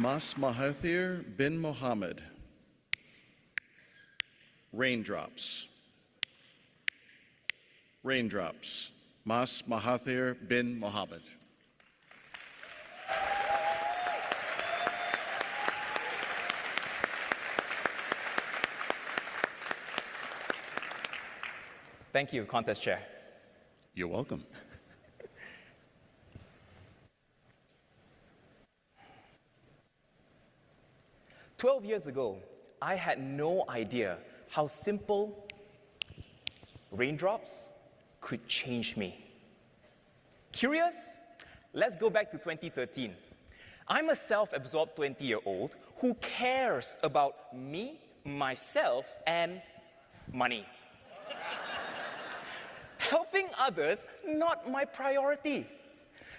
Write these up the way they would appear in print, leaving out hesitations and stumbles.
𝒔𝒑𝒆𝒏𝒕𝒓𝒐𝒅. Raindrops. Raindrops. 𝒔𝒑𝒆𝒏𝒕𝒓𝒐𝒅. Thank you, Contest Chair. You're welcome. "12 years ago, I had no idea how simple raindrops could change me. Curious? Let's go back to 2013. I'm a self-absorbed 20-year-old who cares about me, myself, and money. Helping others, not my priority.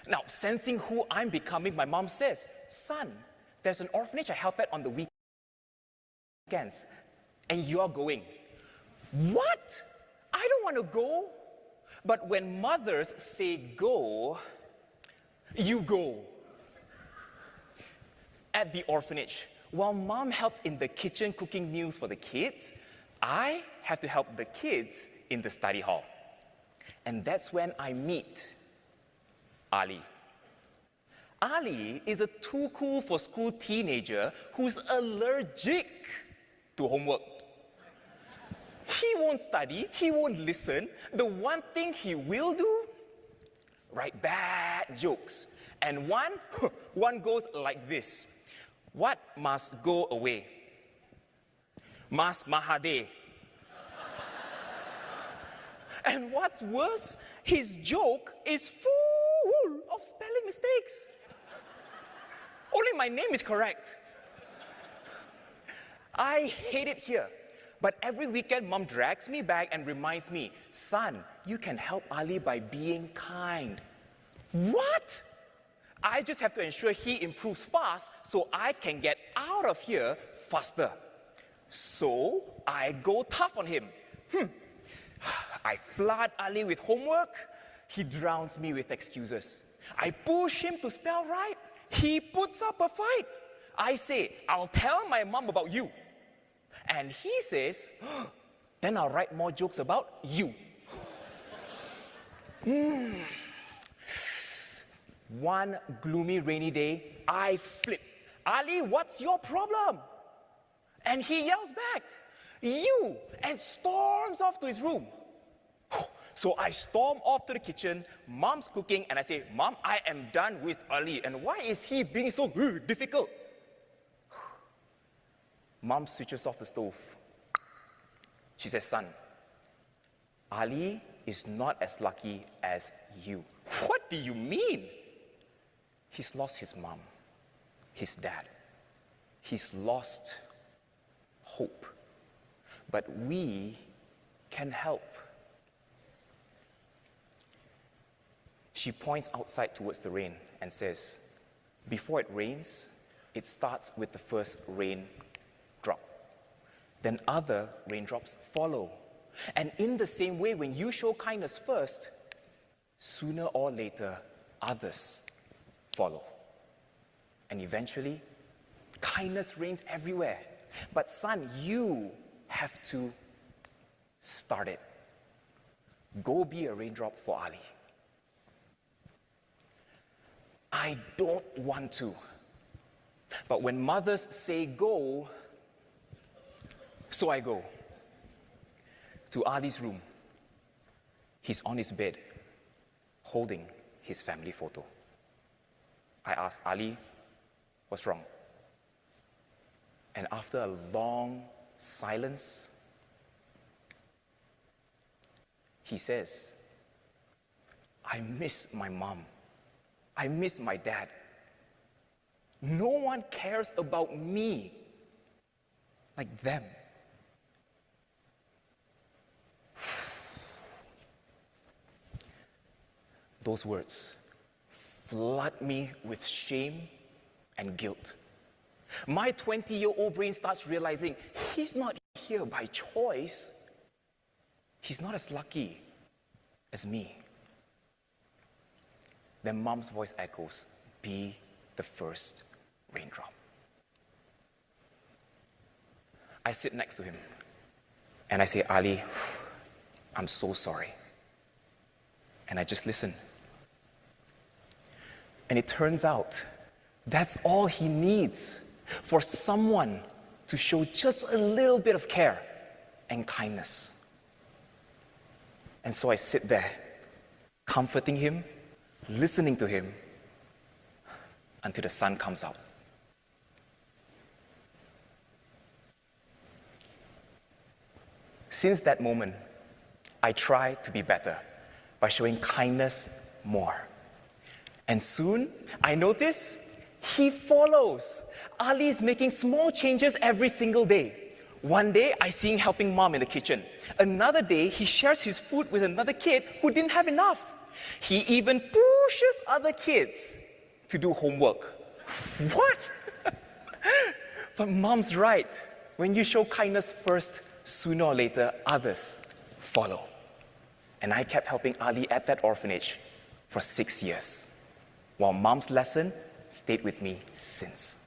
Now, sensing who I'm becoming, my mom says, "Son, there's an orphanage I help at on the weekends, and you're going." What? I don't want to go. But when mothers say go, you go. At the orphanage, while mom helps in the kitchen cooking meals for the kids, I have to help the kids in the study hall. And that's when I meet Ali. Ali is a too cool for school teenager who's allergic to homework. He won't study, he won't listen. The one thing he will do, write bad jokes. And one goes like this: "What must go away? 𝒔𝒑𝒆𝒏𝒕𝒓𝒐𝒅." And what's worse, his joke is full of spelling mistakes. Only my name is correct. I hate it here. But every weekend, mom drags me back and reminds me, "Son, you can help Ali by being kind." What? I just have to ensure he improves fast so I can get out of here faster. So I go tough on him. I flood Ali with homework. He drowns me with excuses. I push him to spell right. He puts up a fight. I say, "I'll tell my mom about you." And he says, "Then I'll write more jokes about you." One gloomy rainy day, I flip. "Ali, what's your problem?" And he yells back, "You!" and storms off to his room. So I storm off to the kitchen, mom's cooking, and I say, "Mom, I am done with Ali, and why is he being so difficult?" Mom switches off the stove. She says, "Son, Ali is not as lucky as you." What do you mean? He's lost his mom, his dad. He's lost hope. But we can help. She points outside towards the rain and says, "Before it rains, it starts with the first raindrop. Then other raindrops follow. And in the same way, when you show kindness first, sooner or later, others follow. And eventually, kindness reigns everywhere. But son, you have to start it. Go be a raindrop for Ali." I don't want to. But when mothers say go, so I go. To Ali's room. He's on his bed, holding his family photo. I ask, "Ali, what's wrong?" And after a long silence, he says, "I miss my mom. I miss my dad. No one cares about me like them." Those words flood me with shame and guilt. My 20-year-old brain starts realizing he's not here by choice. He's not as lucky as me. Then mom's voice echoes, "Be the first raindrop." I sit next to him and I say, Ali, I'm so sorry. And I just listen. And it turns out that's all he needs for someone to show just a little bit of care and kindness. And so I sit there, comforting him, listening to him, until the sun comes out. Since that moment, I try to be better by showing kindness more. And soon, I notice he follows. Ali is making small changes every single day. One day, I see him helping mom in the kitchen. Another day, he shares his food with another kid who didn't have enough. He even pushes other kids to do homework. What? But mom's right. When you show kindness first, sooner or later, others follow. And I kept helping Ali at that orphanage for 6 years, while mom's lesson stayed with me since.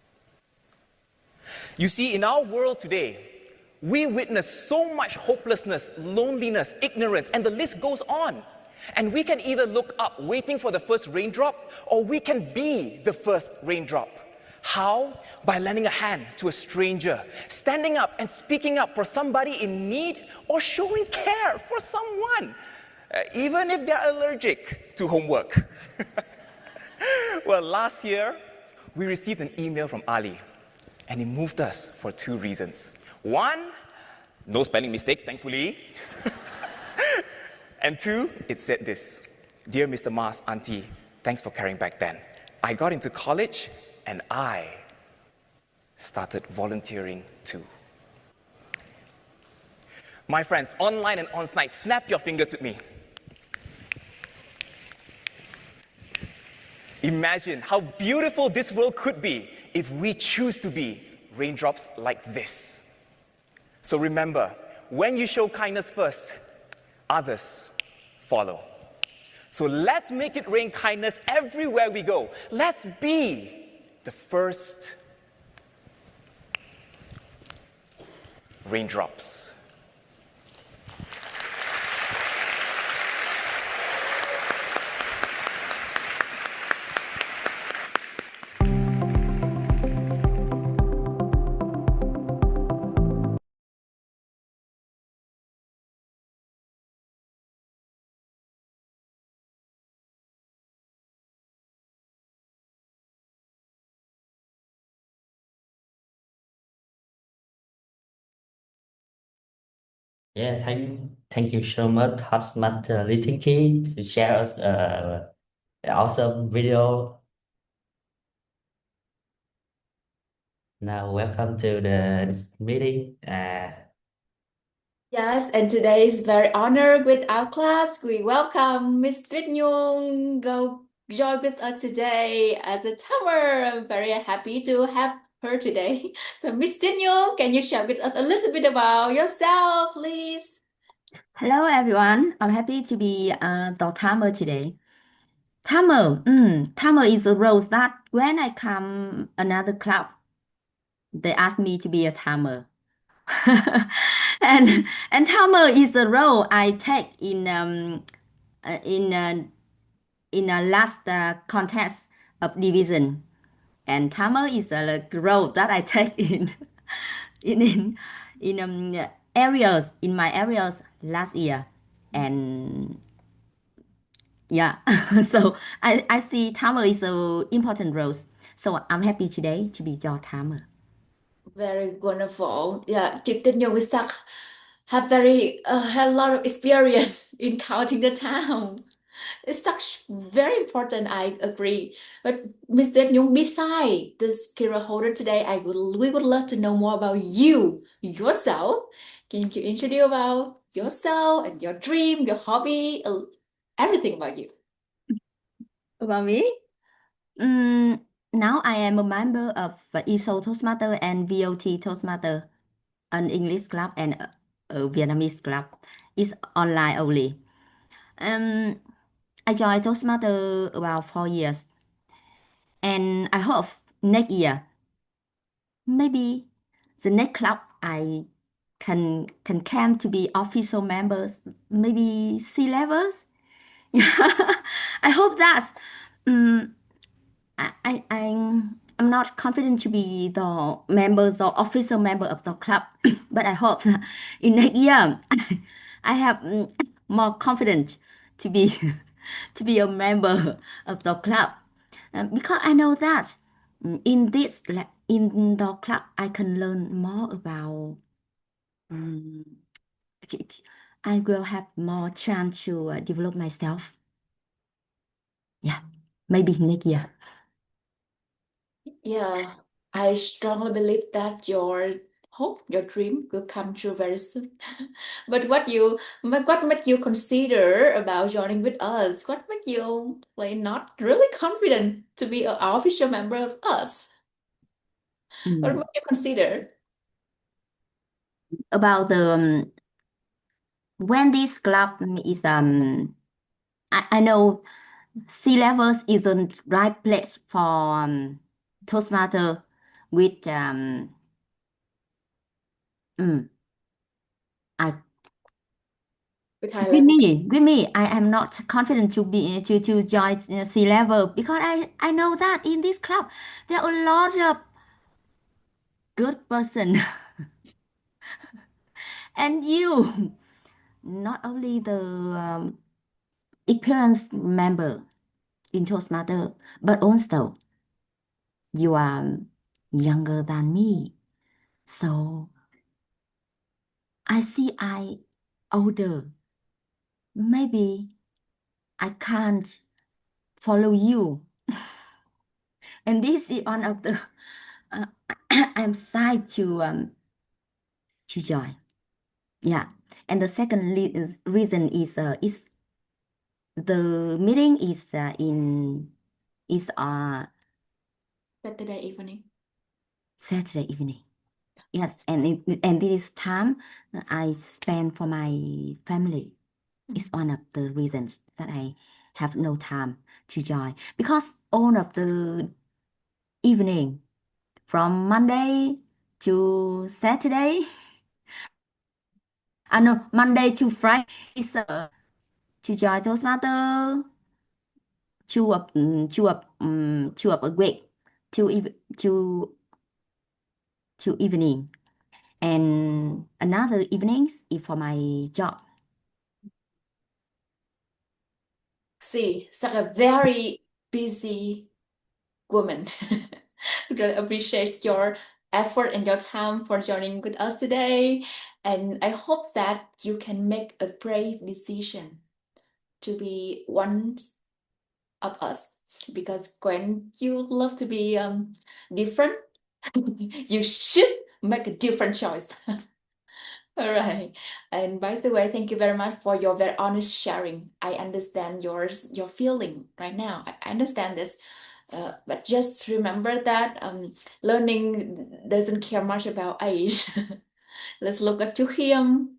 You see, in our world today, we witness so much hopelessness, loneliness, ignorance, and the list goes on. And we can either look up waiting for the first raindrop, or we can be the first raindrop. How? By lending a hand to a stranger, standing up and speaking up for somebody in need, or showing care for someone, even if they're allergic to homework. Well, last year, we received an email from Ali, and it moved us for 2 reasons. One, no spelling mistakes, thankfully. And 2, it said this: Dear Mr. Ma's auntie, thanks for caring back then. I got into college and I started volunteering too. My friends, online and on-site, snap your fingers with me. Imagine how beautiful this world could be if we choose to be raindrops like this. So remember, when you show kindness first, others follow. So let's make it rain kindness everywhere we go. Let's be the first raindrops. Yeah, thank you so much, Toastmaster Little Kid, to share us an awesome video. Now, welcome to the meeting. Yes, and today is very honored with our class. We welcome Miss Tuyết Nhung go join with us today as a timer. I'm very happy to have her today. So Miss Tuyết Nhung, can you share with us a little bit about yourself, please? Hello everyone, I'm happy to be the timer today. Timer is a role that when I come another club, they ask me to be a timer. and timer is the role I take in a last contest of division. And timer is the role that I take in areas in my areas last year. And yeah, so I see timer is an important role. So I'm happy today to be your timer. Very wonderful. Yeah, Tuyết Nhung is have had a lot of experience in counting the town. It's such very important, I agree. But Mr. Nhung, beside this Kira holder today, we would love to know more about you, yourself. Can you introduce about yourself and your dream, your hobby, everything about you? About me? Now I am a member of ESO Toastmaster and VOT Toastmaster, an English club and a Vietnamese club. It's online only. I joined Toastmaster about 4 years. And I hope next year, maybe the next club I can come to be official members, maybe C levels. I hope that. Um, I'm not confident to be the members or official member of the club, but I hope that in next year I have more confidence to be to be a member of the club. Because I know that in the club I can learn more about. um, I will have more chance to develop myself. Yeah, maybe next year. Yeah, I strongly believe that your hope, your dream will come true very soon. But what made you consider about joining with us? What made you like not really confident to be an official member of us? What Mm. made you consider? About the when this club is I know sea levels isn't right place for Toastmaster with mm, I With high level? with me I am not confident to be to join sea level because I know that in this club there are a lot of good person and you not only the experienced member in Toastmaster but also you are younger than me. So I see I older. Maybe I can't follow you. And this is one of the uh, I'm sad to join. Yeah. And the second reason is the meeting is Saturday evening. Saturday evening. Yes, and this time I spend for my family. It's one of the reasons that I have no time to join because all of the evening from Monday to Saturday, no, Monday to Friday is to join Toastmaster two of a week, two eve two evening, and another evenings is for my job. See, such a very busy woman. Really appreciate your effort and your time for joining with us today. And I hope that you can make a brave decision to be one of us. Because when you love to be different, you should make a different choice. All right. And by the way, thank you very much for your very honest sharing. I understand your feeling right now. I understand this. But just remember that learning doesn't care much about age. Let's look at to him,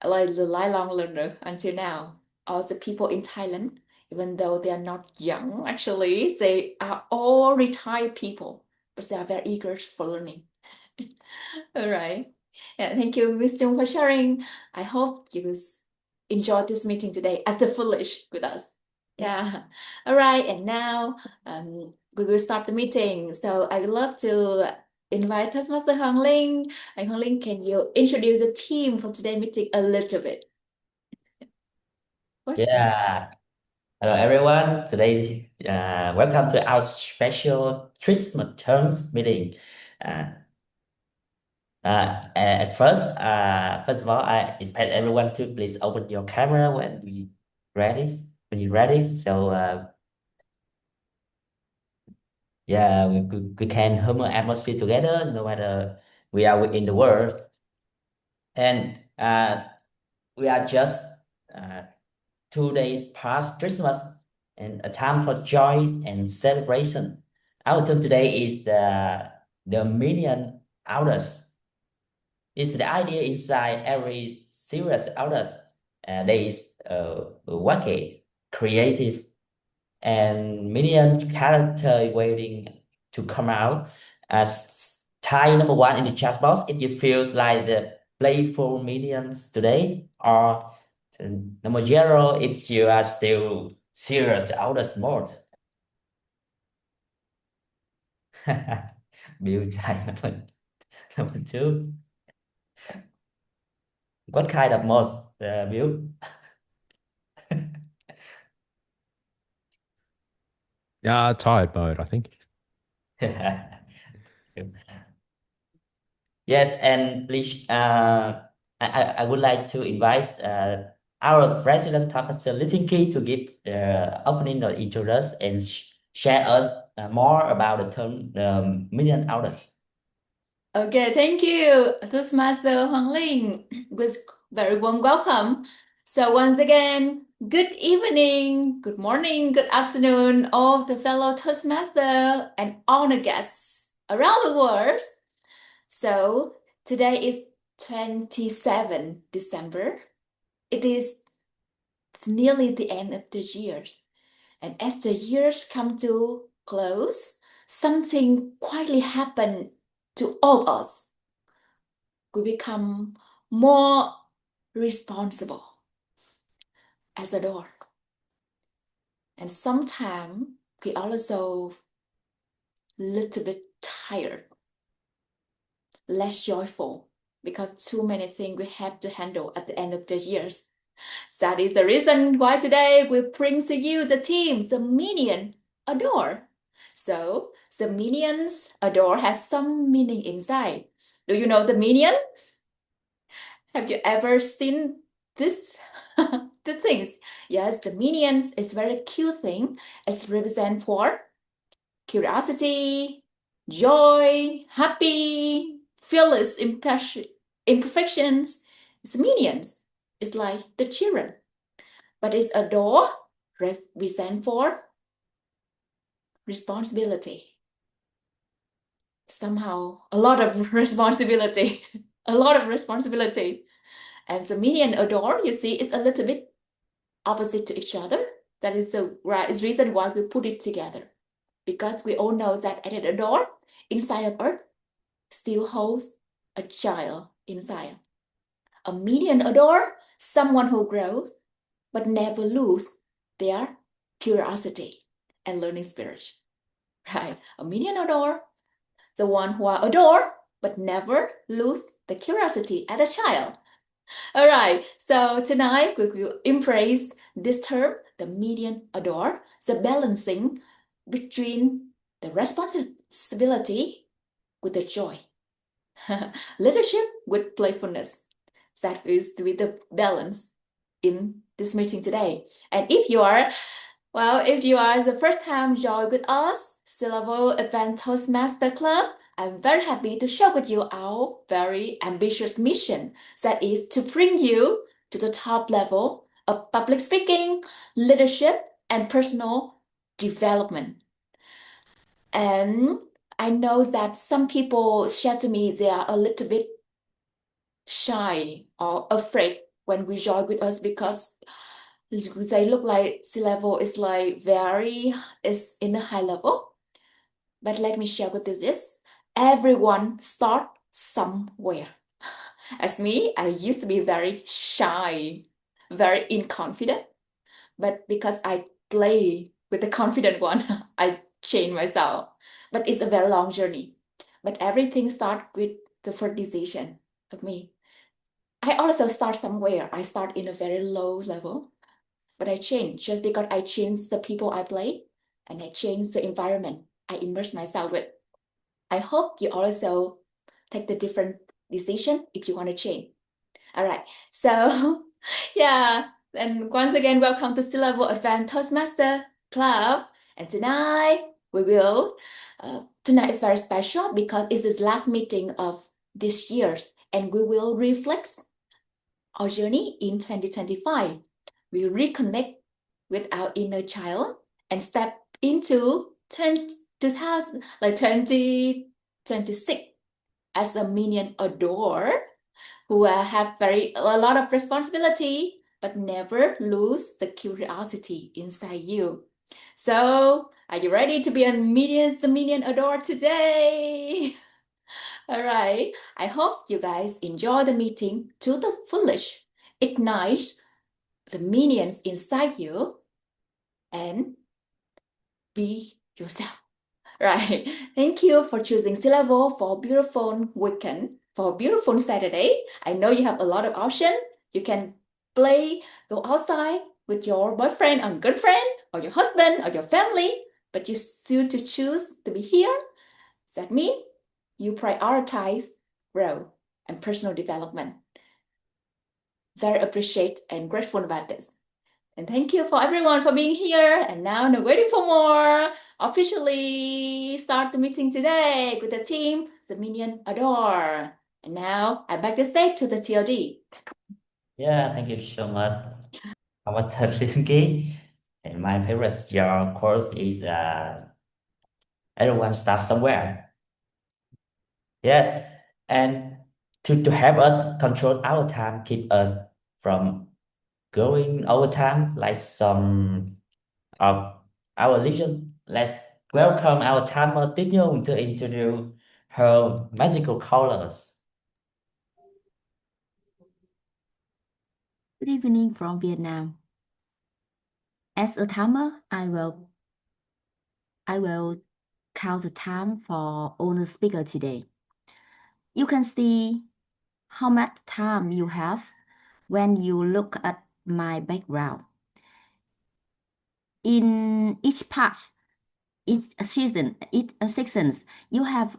like the lifelong learner until now. All the people in Thailand, even though they are not young, actually, they are all retired people, but they are very eager for learning. All right. Yeah, thank you, Miss Jung, for sharing. I hope you enjoyed this meeting today at the Foolish with us. Yeah. All right. And now we will start the meeting. So I would love to invite Toastmaster Hong Ling. And Hong Ling, can you introduce the team for today's meeting a little bit? What's Yeah. Hello, everyone. Today, welcome to our special Christmas terms meeting. Uh, first of all, I expect everyone to please open your camera when we ready. When you're ready, so yeah, we can hum an atmosphere together, no matter we are in the world, and we are just uh, 2 days past Christmas and a time for joy and celebration. Our theme today is the Minion Adult. It's the idea inside every serious adult. There is wacky, creative, and minion character waiting to come out as Type number 1 in the chat box if you feel like the playful minions today, or number 0 if you are still serious out of mode. Build type number 2. What kind of mode build? Tired mode, I think. Yes, and please, I would like to invite our President Toastmaster King to give the opening or introduction and share us more about the term Minion Adult. Okay, thank you, Toastmaster Hoàng Linh, with very warm welcome. So once again, good evening, good morning, good afternoon, all the fellow Toastmaster and honored guests around the world. So today is 27 December. It is nearly the end of the year. And as the years come to close, something quietly happened to all of us. We become more responsible as a door. And sometimes we also a little bit tired, less joyful, because too many things we have to handle at the end of the years. That is the reason why today we bring to you the team, the Minion Adult. So the Minions Adult has some meaning inside. Do you know the Minion? Have you ever seen this? The things? Yes, the Minions is very cute thing. It's represent for curiosity, joy, happy, fearless imperfections. It's the Minions. It's like the children. But it's a door represent for responsibility. Somehow a lot of responsibility. A lot of responsibility. And the Minion Adult, you see, is a little bit opposite to each other. That is the reason why we put it together. Because we all know that at the door, inside of Earth, still holds a child inside. A Minion Adult, someone who grows, but never lose their curiosity and learning spirit. Right? A Minion Adult, the one who are adore, but never lose the curiosity as a child. All right, so tonight we will embrace this term, the Minion Adult, the balancing between the responsibility with the joy, leadership with playfulness. That is with the balance in this meeting today. And if you are the first time join with us, 𝒊𝒏𝒕𝒓𝒐𝒅 Advanced Toastmaster Club, I'm very happy to share with you our very ambitious mission, that is to bring you to the top level of public speaking, leadership, and personal development. And I know that some people share to me they are a little bit shy or afraid when we join with us because they look like sea level is in a high level. But let me share with you this. Everyone start somewhere. As me, I used to be very shy, very inconfident. But because I play with the confident one, I change myself. But it's a very long journey. But everything starts with the first decision of me. I also start somewhere. I start in a very low level. But I change just because I change the people I play and I change the environment I immerse myself with. I hope you also take the different decision if you want to change. All right, so yeah, and once again, welcome to 𝒊𝒏𝒕𝒓𝒐𝒅 Advanced Toastmaster Club. And tonight tonight is very special because it's the last meeting of this year, and we will reflect our journey in 2025. We reconnect with our inner child and step into 2026 as a Minion Adult who have a lot of responsibility but never lose the curiosity inside you. So, are you ready to be the Minion Adult today? All right. I hope you guys enjoy the meeting to the fullest. Ignite the minions inside you and be yourself. Right. Thank you for choosing C-Level for beautiful weekend, for beautiful Saturday. I know you have a lot of options. You can play, go outside with your boyfriend or girlfriend or your husband or your family, but you still to choose to be here. Does that mean you prioritize growth and personal development? Very appreciate and grateful about this. And thank you for everyone for being here. And now no waiting for more. Officially start the meeting today with the team, the Minion Adult. And now I back the stage to the TLD. Yeah, thank you so much. I was Rizky, and my favorite your course is everyone starts somewhere. Yes, and to help us control our time, keep us from going over time, like some of our legion. Let's welcome our timer Tuyết Nhung to introduce her magical colors. Good evening from Vietnam. As a timer, I will count the time for all the speaker today. You can see how much time you have when you look at my background. In each part, each sections, you have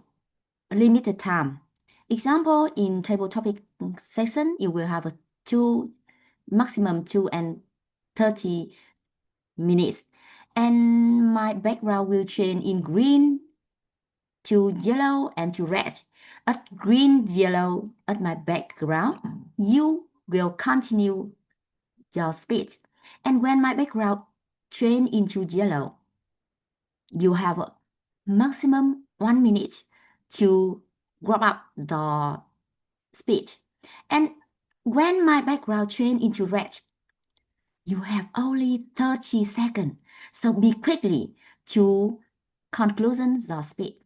limited time. Example, in table topic section, you will have maximum 2 and 30 minutes. And my background will change in green to yellow and to red. At green, yellow at my background, you will continue your speech. And when my background change into yellow, you have a maximum 1 minute to wrap up the speech. And when my background change into red, you have only 30 seconds. So be quickly to conclusion the speech.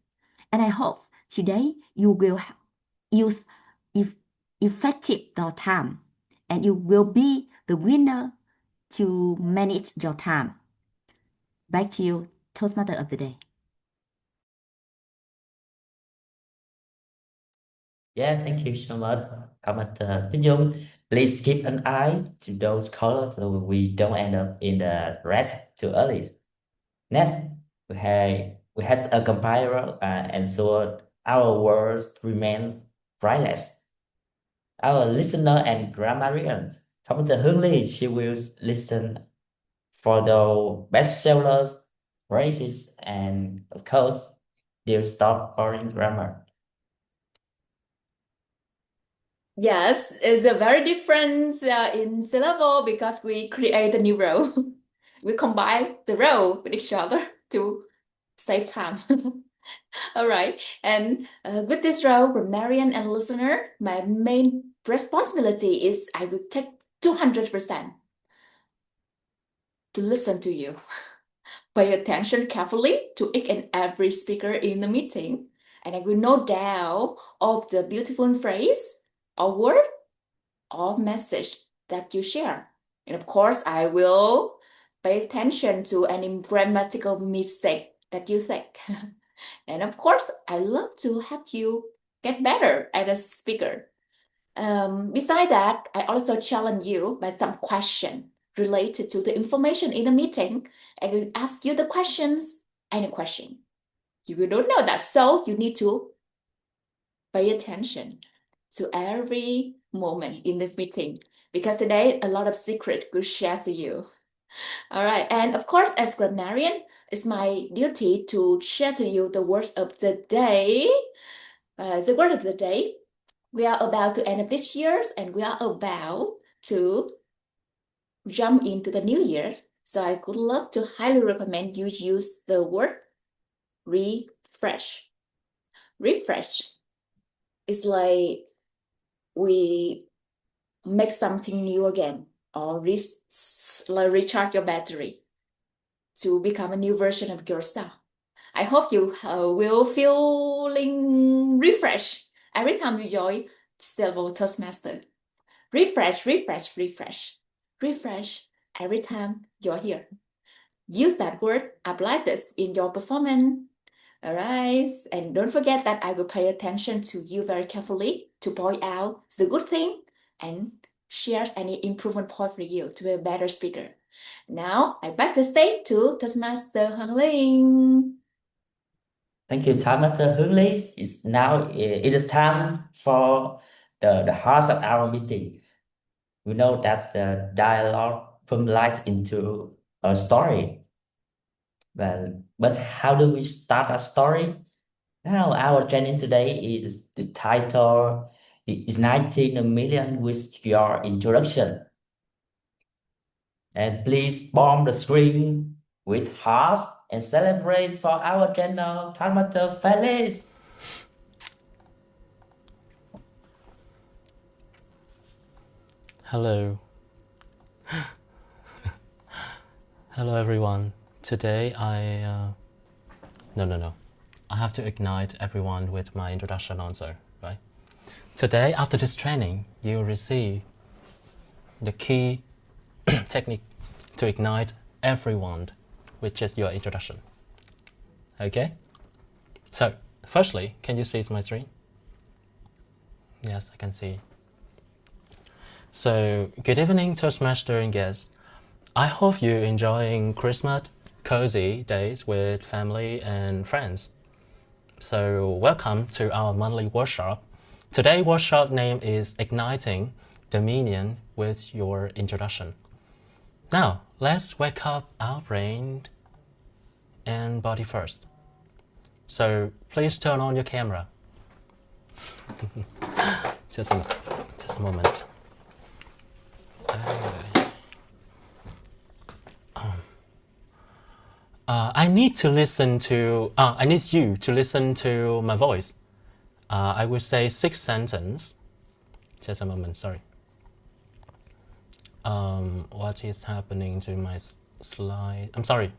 And I hope today you will use effective the time and you will be the winner to manage your time. Back to you, Toastmaster of the day. Yeah, thank you so much, comment Tuyết Nhung. Please keep an eye to those colors so we don't end up in the rest too early. Next, we have a compiler and so our words remain priceless. Our listener and grammarians, Comment Hương Ly, she will listen for the bestsellers, phrases, and of course, they'll stop boring grammar. Yes, it's a very different in syllable because we create a new row. We combine the row with each other to save time. All right, and with this row, grammarian and listener, my main responsibility is I will take 200% to listen to you. Pay attention carefully to each and every speaker in the meeting, and I will note down all the beautiful phrase or word or message that you share. And of course, I will pay attention to any grammatical mistake that you think. And of course, I love to help you get better as a speaker. Besides that, I also challenge you by some question related to the information in the meeting. I will ask you the questions, any question. You don't know that, so you need to pay attention to every moment in the meeting because today a lot of secret will share to you. All right, and of course, as grammarian, it's my duty to share to you the words of the day. The word of the day. We are about to end up this year, and we are about to jump into the new year. So I would love to highly recommend you use the word refresh. Refresh is like we make something new again, or like recharge your battery to become a new version of yourself. I hope you will feeling refreshed every time you join Stable Toastmaster. Refresh, refresh, refresh. Refresh every time you're here. Use that word, apply this in your performance. Alright, and don't forget that I will pay attention to you very carefully to point out the good thing and shares any improvement point for you to be a better speaker. Now, I back the stage to Toastmaster Hoàng Linh. Thank you, Toastmaster Hướng Lý. It is time for the heart of our meeting. We know that the dialogue formalizes into a story. But how do we start a story? Now, our training today is the title Igniting a Million with your introduction. And please bomb the screen with hearts and celebrate for our channel, Toastmaster Felix. Hello. Hello everyone. Today No. I have to ignite everyone with my introduction answer, right? Today, after this training, you will receive the key technique to ignite everyone, which is your introduction. Okay? So, firstly, can you see my screen? Yes, I can see. So, good evening, Toastmaster and guests. I hope you're enjoying Christmas cozy days with family and friends. So welcome to our monthly workshop. Today's workshop name is Igniting the Minion with your introduction. Now, let's wake up our brain and body first. So please turn on your camera. Just a moment. I need you to listen to my voice. I will say 6 sentences. Just a moment, sorry. What is happening to my slide? I'm sorry.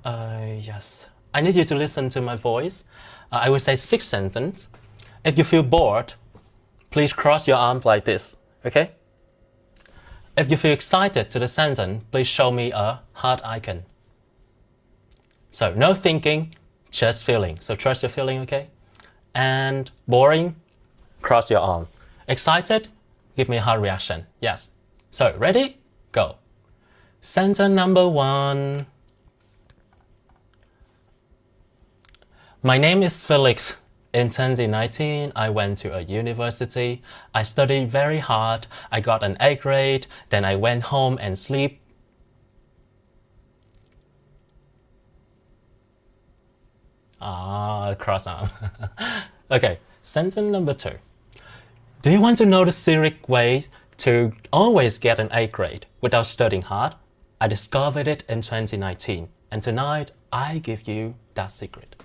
Yes. I need you to listen to my voice. I will say 6 sentences. If you feel bored, please cross your arms like this, okay? If you feel excited to the sentence, please show me a heart icon. So no thinking, just feeling. So trust your feeling, okay? And boring, cross your arm. Excited, give me a heart reaction. Yes. So ready? Go. Sentence number 1. My name is Felix. In 2019, I went to a university. I studied very hard. I got an A grade. Then I went home and sleep. Cross arm. Okay, sentence number 2. Do you want to know the secret way to always get an A grade without studying hard? I discovered it in 2019. And tonight, I give you that secret.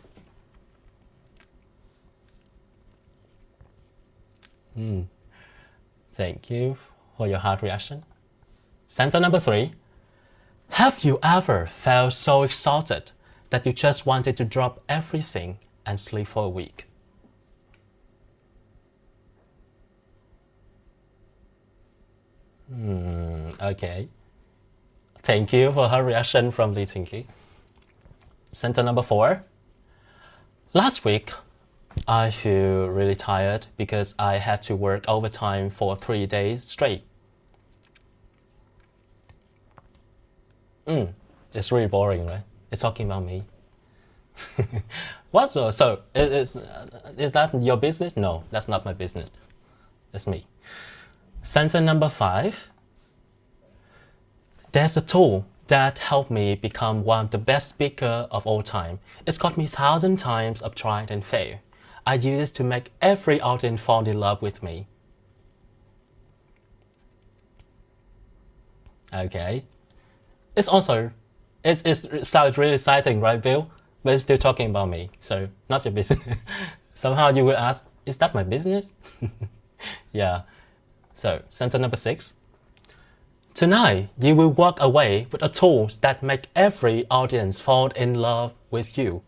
Thank you for your heart reaction. Sentence number 3. Have you ever felt so exhausted that you just wanted to drop everything and sleep for a week? Okay. Thank you for her reaction from Lee Twinkie. Sentence number 4. Last week, I feel really tired because I had to work overtime for 3 days straight. It's really boring, right? It's talking about me. What? So is that your business? No, that's not my business. It's me. Sentence number 5. There's a tool that helped me become one of the best speakers of all time. It's got me 1,000 times of tried and fail. I use it to make every audience fall in love with me. Okay. It sounds really exciting, right, Bill? But it's still talking about me, so not your business. Somehow you will ask, is that my business? Yeah. So, sentence number 6. Tonight, you will walk away with a tool that make every audience fall in love with you.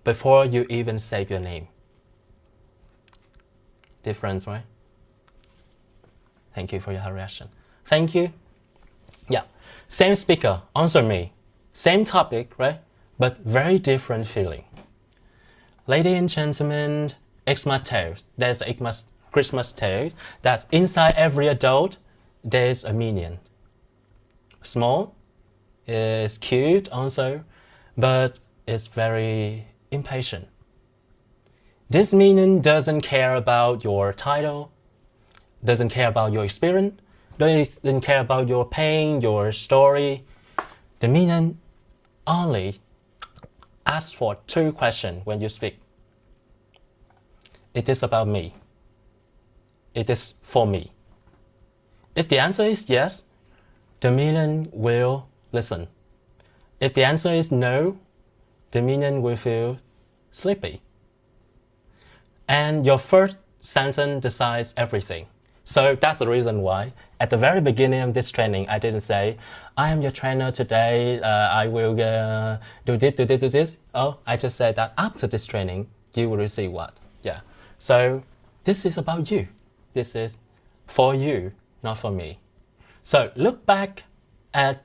before you even say your name. Difference, right? Thank you for your reaction. Thank you. Yeah, same speaker, answer me. Same topic, right? But very different feeling. Ladies and gentlemen, Xmas tale. There's a Christmas tale that inside every adult, there's a minion. Small, is cute also, but it's very impatient. This minion doesn't care about your title, doesn't care about your experience, doesn't care about your pain, your story. The minion only asks for 2 questions when you speak. It is about me. It is for me. If the answer is yes, the minion will listen. If the answer is no, the minion will feel sleepy. And your first sentence decides everything. So that's the reason why at the very beginning of this training, I didn't say, I am your trainer today, I will do this. Oh, I just said that after this training, you will receive what? Yeah. So this is about you. This is for you, not for me. So look back at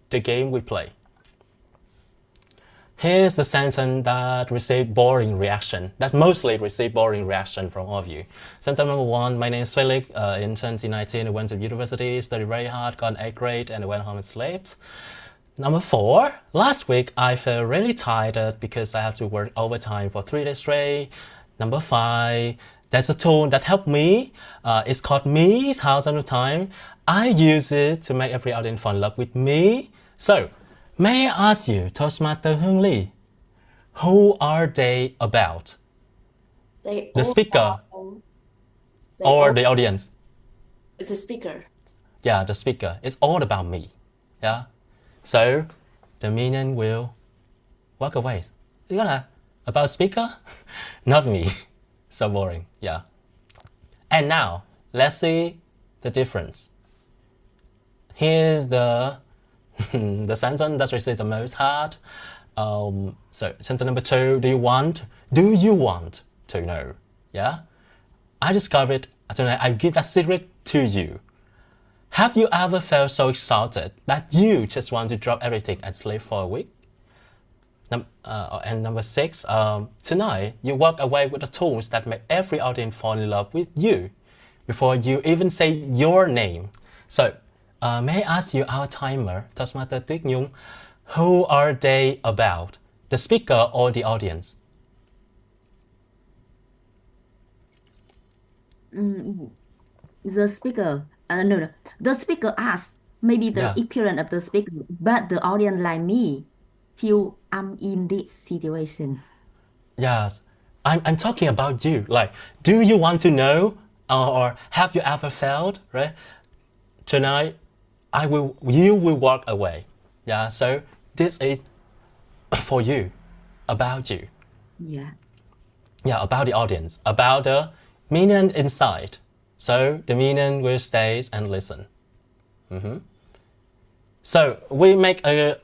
the game we play. Here's the sentence that received boring reaction, that mostly received boring reaction from all of you. Sentence number 1, my name is Felix. In 2019, I went to university, studied very hard, got an A grade, and went home and slept. Number 4, last week I felt really tired because I have to work overtime for 3 days straight. Number 5, there's a tool that helped me. It's called me thousands of times. I use it to make every audience fall in love with me. So, may I ask you, Toastmaster 𝒂𝐃𝐿, who are they about? The speaker or the audience? It's a speaker. Yeah, the speaker. It's all about me. Yeah. So the minion will walk away. You're gonna about speaker? Not me. So boring. Yeah. And now let's see the difference. Here's the the sentence that received the most hard. So sentence number 2, do you want to know? Yeah? I discovered, I give that secret to you. Have you ever felt so exhausted that you just want to drop everything and sleep for a week? And number 6, tonight you walk away with the tools that make every audience fall in love with you before you even say your name. So, may I ask you, our timer, Toastmaster Tuyết Nhung, who are they about? The speaker or the audience? The speaker, no, the speaker asks, maybe the appearance of the speaker, but the audience like me feel I'm in this situation. Yes, I'm talking about you. Like, do you want to know, or have you ever felt, right? Tonight, you will walk away. Yeah, so this is for you, about you. Yeah. Yeah, about the audience, about the minion inside. So the minion will stay and listen. So we make a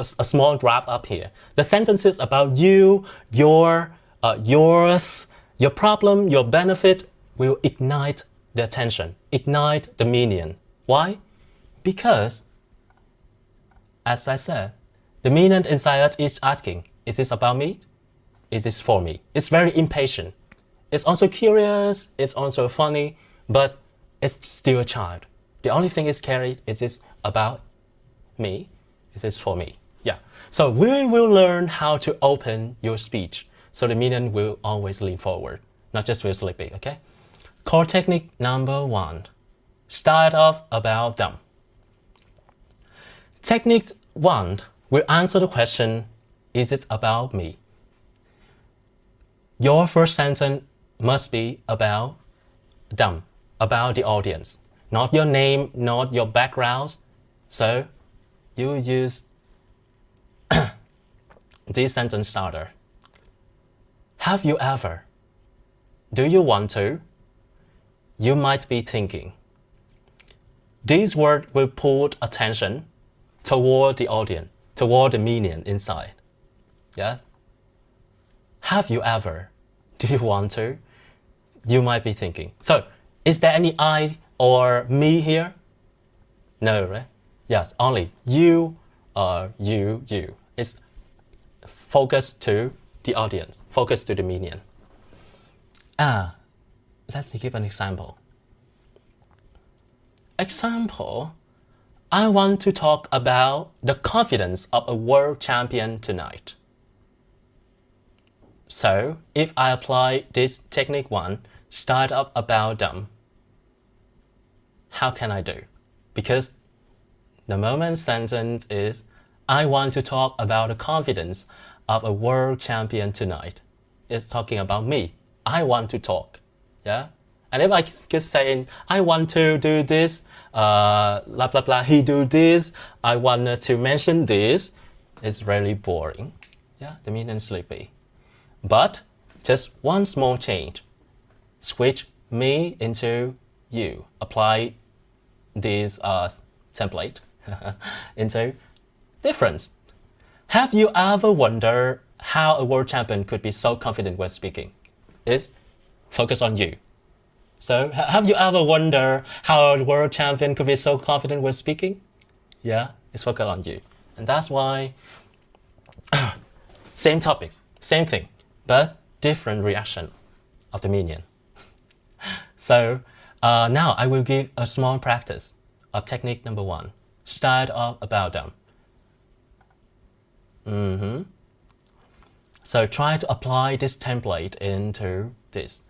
small wrap up here. The sentences about you, yours, your problem, your benefit will ignite the attention, ignite the minion. Why? Because, as I said, the minion inside is asking, is this about me? Is this for me? It's very impatient. It's also curious, it's also funny, but it's still a child. The only thing is carried is this about me, is this for me? Yeah. So we will learn how to open your speech so the minion will always lean forward, not just feel sleepy, okay? Core technique number 1. Start off about them. Technique 1 will answer the question, is it about me? Your first sentence must be about them, about the audience, not your name, not your background. So you use this sentence starter. Have you ever? Do you want to? You might be thinking. These words will pull attention toward the audience, toward the minion inside. Yeah? have you ever? Do you want to? You might be thinking. So, is there any I or me here? No, right? Yes, only you or you. It's focused to the audience, focused to the minion. Let me give an example. Example, I want to talk about the confidence of a world champion tonight. So, if I apply this technique 1, start up about them, how can I do? Because the moment sentence is, I want to talk about the confidence of a world champion tonight. It's talking about me. I want to talk. Yeah? And if I just saying, I want to do this, blah, blah, blah, he do this, I want to mention this, it's really boring. Yeah, the meaning sleepy. But just one small change. Switch me into you. Apply this template into difference. Have you ever wondered how a world champion could be so confident when speaking? It's focus on you. So have you ever wondered how a world champion could be so confident when speaking? Yeah, it's focused on you. And that's why same topic, same thing, but different reaction of the minion. So now I will give a small practice of technique number 1. Start off about them. So try to apply this template into this.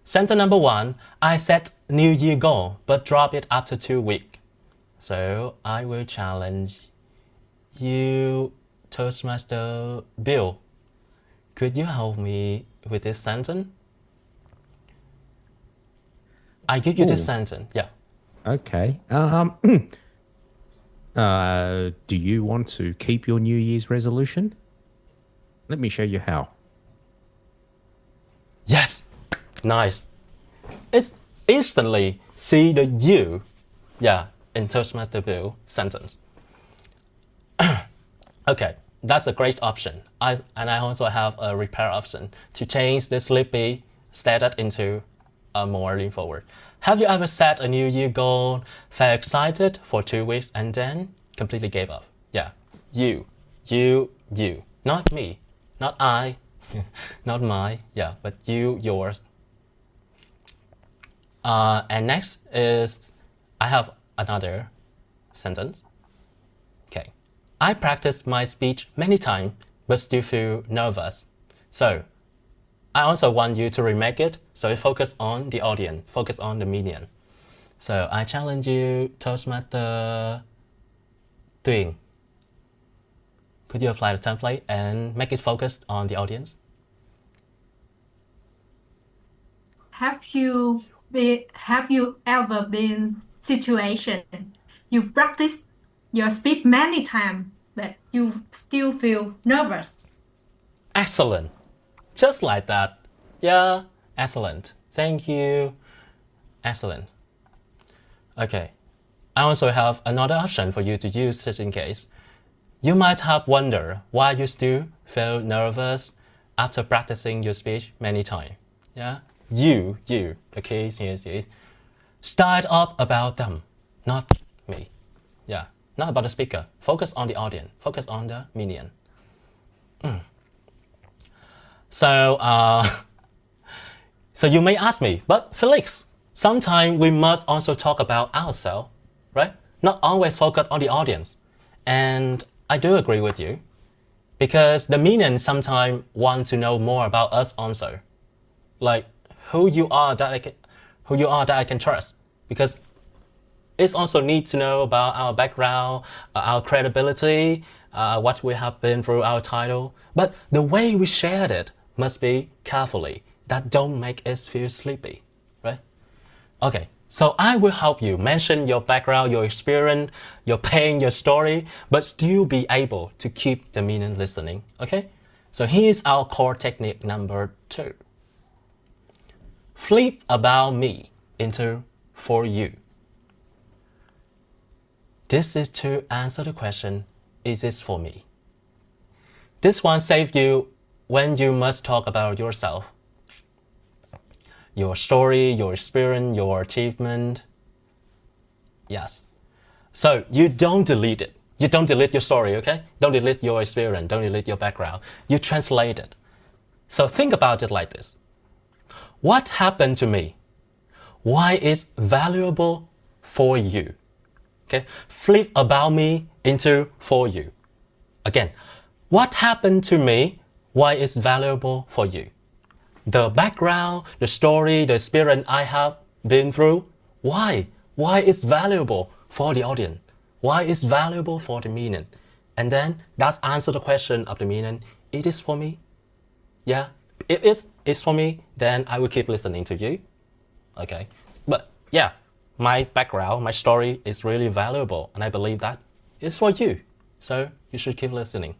Sentence number 1, I set New Year goal, but drop it after 2 weeks. So I will challenge you, Toastmaster Bill. Could you help me with this sentence? I give you this sentence, yeah. Okay. Do you want to keep your New Year's resolution? Let me show you how. Yes, nice. It's instantly see the you, yeah, in Toastmaster Bill sentence. Okay, that's a great option. I also have a repair option to change the sleepy status into a more lean forward. Have you ever set a New Year goal, felt excited for 2 weeks and then completely gave up? Yeah, you, not me, not I, not my, yeah, but you, yours. And next is, I have another sentence. Okay, I practiced my speech many times, but still feel nervous. So, I also want you to remake it, so you focus on the audience, focus on the minion. So, I challenge you, Toastmaster Tuyển. Could you apply the template and make it focused on the audience? Have you ever been situation you practice your speech many times, but you still feel nervous? Excellent. Just like that. Yeah, excellent. Thank you. Excellent. Okay. I also have another option for you to use just in case. You might have wondered why you still feel nervous after practicing your speech many times. Yeah? You, the case is start up about them, not me. Yeah, not about the speaker. Focus on the audience. Focus on the minion. So, so you may ask me, but Felix, sometimes we must also talk about ourselves, right? Not always focus on the audience. And I do agree with you, because the minions sometimes want to know more about us also, like who you are that I can trust, because it's also need to know about our background, our credibility, what we have been through our title. But the way we shared it must be carefully, that don't make us feel sleepy, right? Okay, so I will help you mention your background, your experience, your pain, your story, but still be able to keep the minion listening, okay? So here's our core technique number 2. Flip about me into for you. This is to answer the question, is this for me? This one saves you when you must talk about yourself, your story, your experience, your achievement. Yes. So you don't delete it. You don't delete your story, okay? Don't delete your experience. Don't delete your background. You translate it. So think about it like this. What happened to me? Why is valuable for you? Okay? Flip about me into for you. Again, what happened to me? Why is valuable for you? The background, the story, the experience I have been through. Why? Why is valuable for the audience? Why is valuable for the meaning? And then that's answer the question of the meaning. It is for me. Yeah, it is. It's for me. Then I will keep listening to you. Okay. But yeah, my background, my story is really valuable, and I believe that it's for you. So you should keep listening.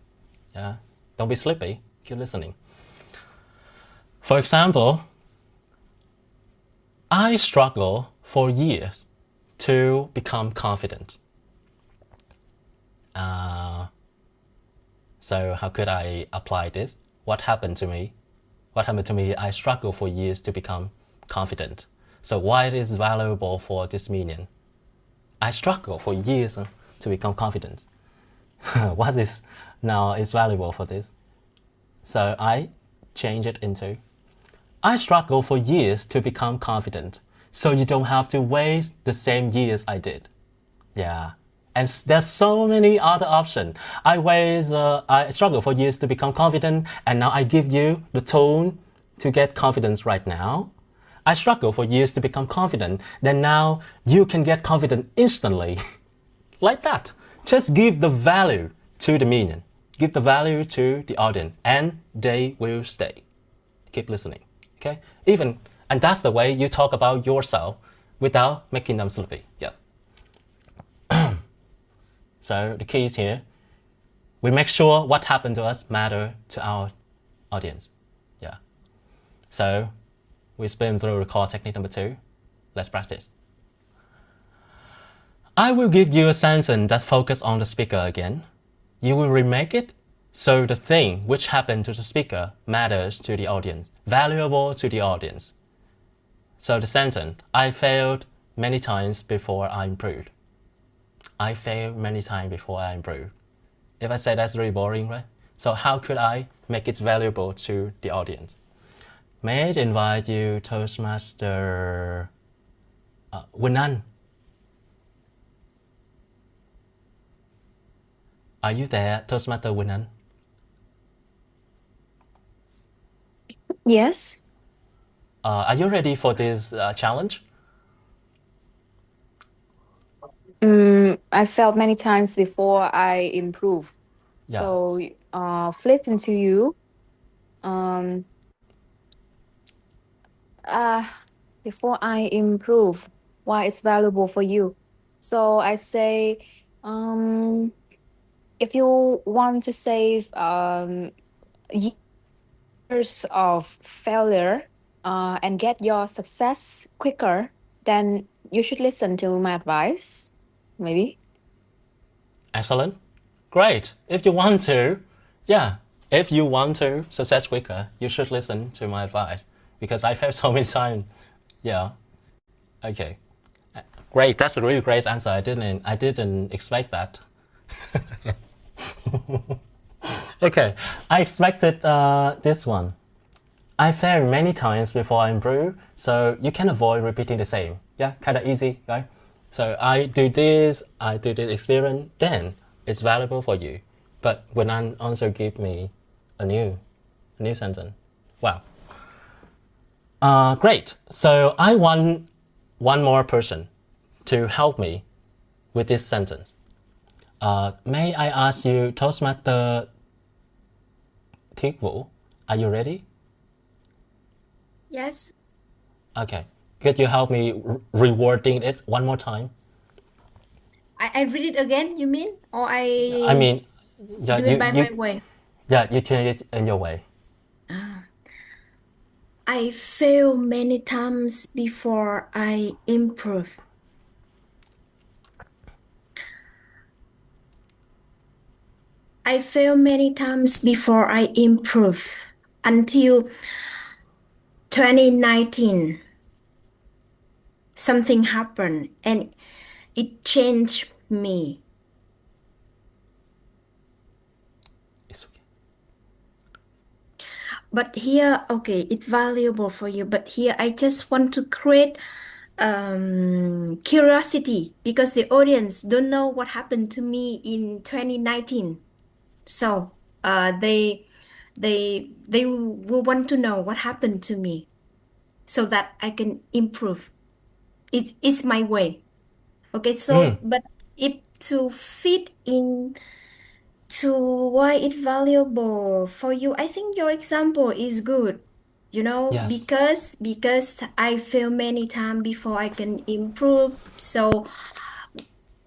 Yeah. Don't be sleepy. Keep listening. For example, I struggled for years to become confident. So how could I apply this? What happened to me? What happened to me? I struggled for years to become confident. So why it is valuable for this meaning? I struggled for years to become confident. What is now is valuable for this? So I change it into, I struggled for years to become confident. So you don't have to waste the same years I did. Yeah. And there's so many other options. I struggle for years to become confident, and now I give you the tool to get confidence right now. I struggle for years to become confident, then now you can get confident instantly. Like that. Just give the value to the meaning. Give the value to the audience, and they will stay. Keep listening. Okay? And that's the way you talk about yourself without making them sleepy. Yeah. So the key is here. We make sure what happened to us matter to our audience. Yeah. So we've been through recall technique number 2. Let's practice. I will give you a sentence that focuses on the speaker again. You will remake it so the thing which happened to the speaker matters to the audience, valuable to the audience. So the sentence, I failed many times before I improved. I failed many times before I improved. If I say that's really boring, right? So how could I make it valuable to the audience? May I invite you, Toastmaster Winan? Are you there, Toastmaster Winan? Yes. Are you ready for this challenge? I felt many times before I improve. Yeah. So, flip into you. Before I improve, why it's valuable for you? So I say, if you want to save years of failure and get your success quicker, then you should listen to my advice, maybe. Excellent. Great. If you want to, if you want to success quicker, you should listen to my advice because I failed so many times. Yeah. Okay. Great. That's a really great answer. I didn't expect that. Okay. I expected this one. I failed many times before I improve, so you can avoid repeating the same. Yeah, kind of easy, right? So I do this experience, then it's valuable for you. But when I also give me a new sentence. Wow. Great. So I want one more person to help me with this sentence. May I ask you, Toastmaster 𝒕k𝒊𝒏𝒈, are you ready? Yes. Okay. Could you help me rewording it one more time? I read it again, you mean? Or I mean, yeah, do it by my way? Yeah, you change it in your way. I fail many times before I improve. I fail many times before I improve. until 2019. Something happened and it changed me. It's okay. But here, okay, it's valuable for you. But here, I just want to create curiosity because the audience don't know what happened to me in 2019. So they will want to know what happened to me so that I can improve. It's my way. Okay, so but if to fit in to why it's valuable for you, I think your example is good. Yes. Because I fail many times before I can improve. So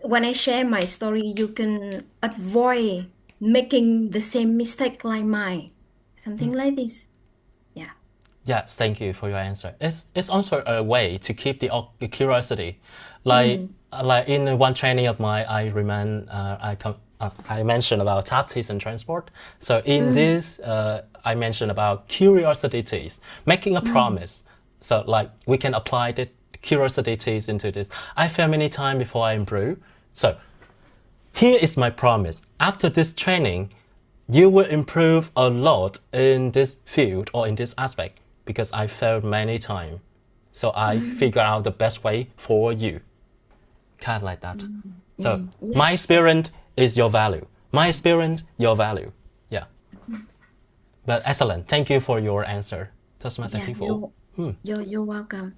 when I share my story, you can avoid making the same mistake like mine. Something like this. Yeah. Yes, thank you for your answer. It's also a way to keep the curiosity, like in one training of mine, I remember I mentioned about taxis and transport. So in this, I mentioned about curiosity teas, making a promise. So like we can apply the curiosity teas into this. I fail many times before I improve. So here is my promise. After this training, you will improve a lot in this field or in this aspect because I failed many times. So I figure out the best way for you. Kind of like that. So my experience is your value. My experience, your value. Yeah. But excellent. Thank you for your answer. Yeah, Toastmaster you're welcome.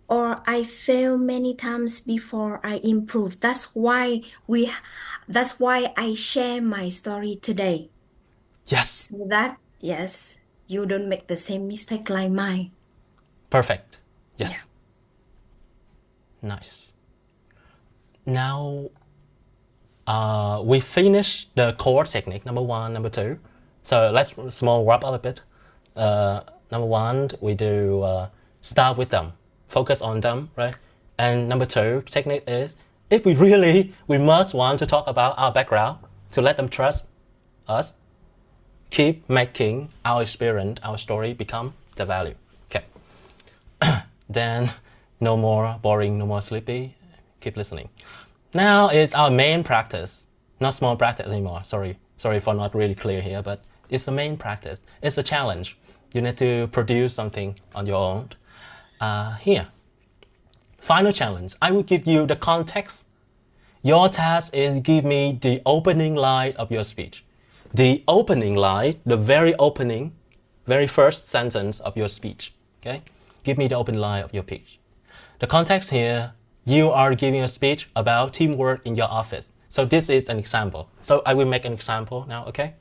Or I fail many times before I improve. That's why I share my story today. Yes. So that, yes, you don't make the same mistake like mine. Perfect. Yes. Yeah. Nice. Now, we finished the core technique, number 1, number 2. So let's small wrap up a bit. Number 1, we do start with them, focus on them, right? And number 2 technique is, if we must want to talk about our background, to let them trust us, keep making our experience, our story become the value. Okay. Then no more boring, no more sleepy, keep listening. Now is our main practice, not small practice anymore. Sorry for not really clear here, but it's the main practice. It's a challenge. You need to produce something on your own. Here, final challenge. I will give you the context. Your task is give me the opening line of your speech. The opening line, the very opening, very first sentence of your speech. Okay, give me the opening line of your speech. The context here, you are giving a speech about teamwork in your office. So this is an example. So I will make an example now, okay?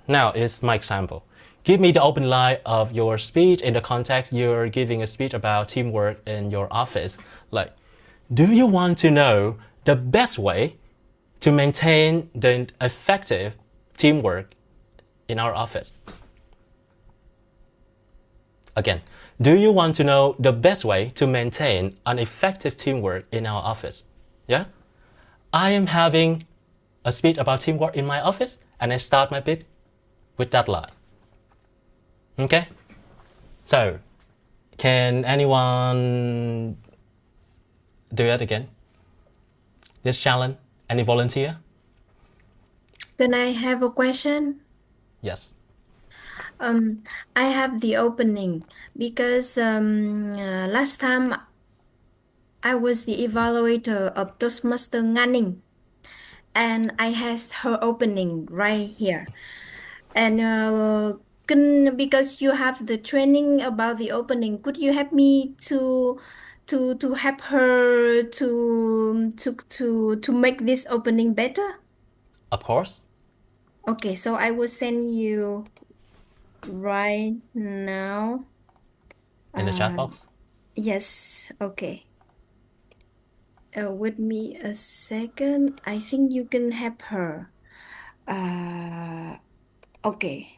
Now is my example. Give me the open line of your speech in the context you're giving a speech about teamwork in your office. Like, do you want to know the best way to maintain the effective teamwork in our office? Again, do you want to know the best way to maintain an effective teamwork in our office? Yeah? I am having a speech about teamwork in my office, and I start my bit with that line. Okay? So, can anyone do it again? This challenge? Any volunteer? Can I have a question? Yes. I have the opening because last time I was the evaluator of Toastmaster Nganning, and I had her opening right here. And because you have the training about the opening, could you help me to help her to make this opening better? Of course. Okay, so I will send you right now. In the chat box? Yes, okay. With me a second. I think you can help her. Okay.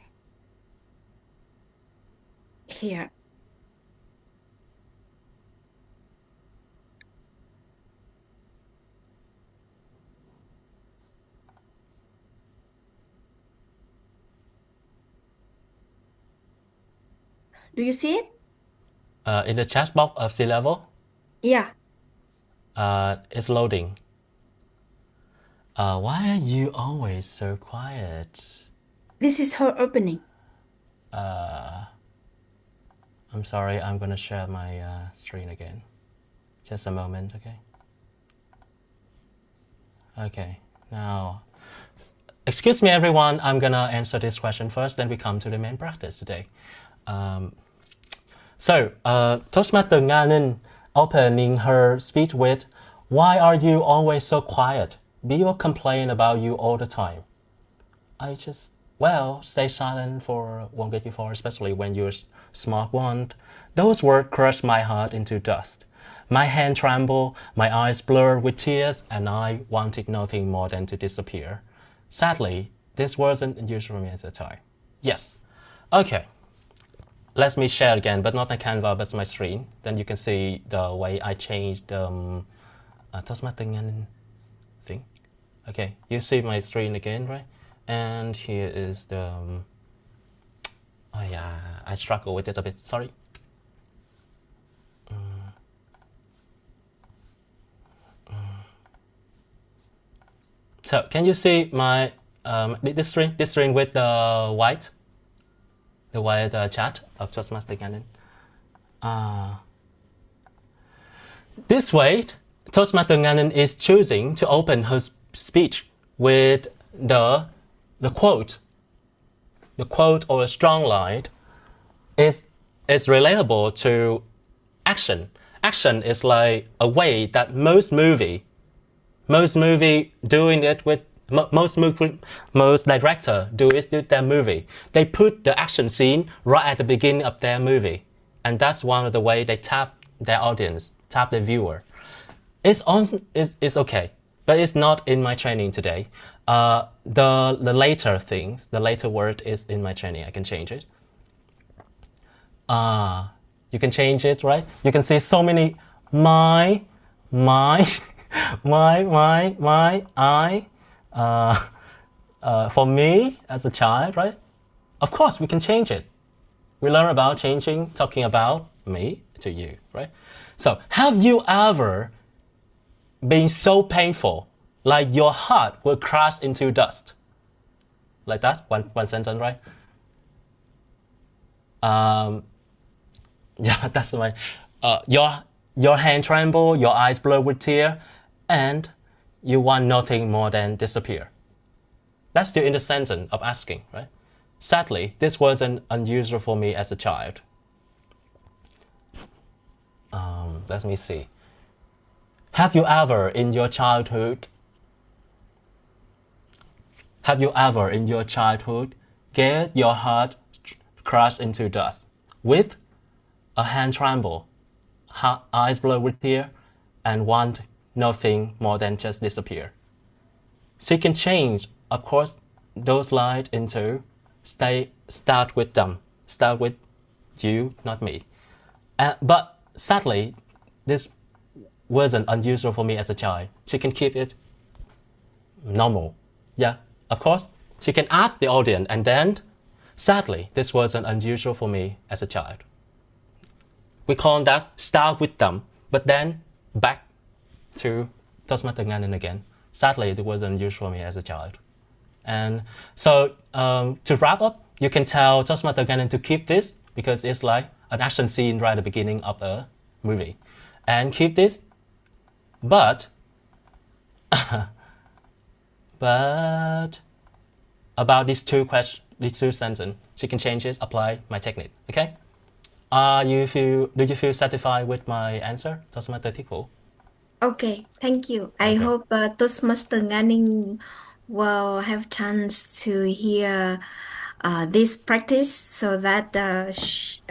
Here. Do you see it? In the chat box of sea level, Yeah. it's loading. Why are you always so quiet? This is her opening. I'm sorry, I'm gonna share my screen again. Just a moment, okay? Okay, now, excuse me everyone, I'm gonna answer this question first, then we come to the main practice today. Toastmaster Nganin opening her speech with, why are you always so quiet? People complain about you all the time. Stay silent won't get you far, especially when you're smart one. Those words crushed my heart into dust. My hand trembled, my eyes blurred with tears, and I wanted nothing more than to disappear. Sadly, this wasn't unusual for me at the time. Yes. Okay. Let me share again, but not my Canva, but my screen. Then you can see the way I changed the Toastmaster thing. Okay, you see my screen again, right? And here is the, oh yeah, I struggle with it a bit, sorry. So, can you see my, this screen with the white chat of Toastmaster Nganin? This way, Toastmaster Nganin is choosing to open her speech with the quote or a strong line is relatable to action. Action is like a way that most movie doing it with most director do it with their movie. They put the action scene right at the beginning of their movie, and that's one of the way they tap their audience, tap the viewer. It's okay, but it's not in my training today. The later things, the later word is in my training. I can change it. You can change it, right? You can see so many my, I, for me as a child, right? Of course, we can change it. We learn about changing, talking about me to you, right? So, have you ever been so painful, like your heart will crash into dust? Like that, one sentence, right? Yeah, that's my, your hand tremble, your eyes blur with tear, and you want nothing more than disappear. That's still in the sentence of asking, right? Sadly, this wasn't unusual for me as a child. Let me see. Have you ever in your childhood get your heart crushed into dust with a hand tremble, eyes blurred with tear, and want nothing more than just disappear? So you can change, of course, those lines into start with them, start with you, not me. But sadly, this wasn't unusual for me as a child. She can keep it normal. Yeah, of course, she can ask the audience, and then, sadly, this wasn't unusual for me as a child. We call that start with them, but then back to Toastmaster Nganin again. Sadly, it wasn't unusual for me as a child. And so, to wrap up, you can tell Toastmaster Nganin to keep this, because it's like an action scene right at the beginning of the movie. And keep this, but about these two sentences, she can change it, apply my technique, okay? Do you feel satisfied with my answer, Toastmaster Tikku? Okay, thank you. I hope Toastmaster Nganin will have chance to hear this practice so that she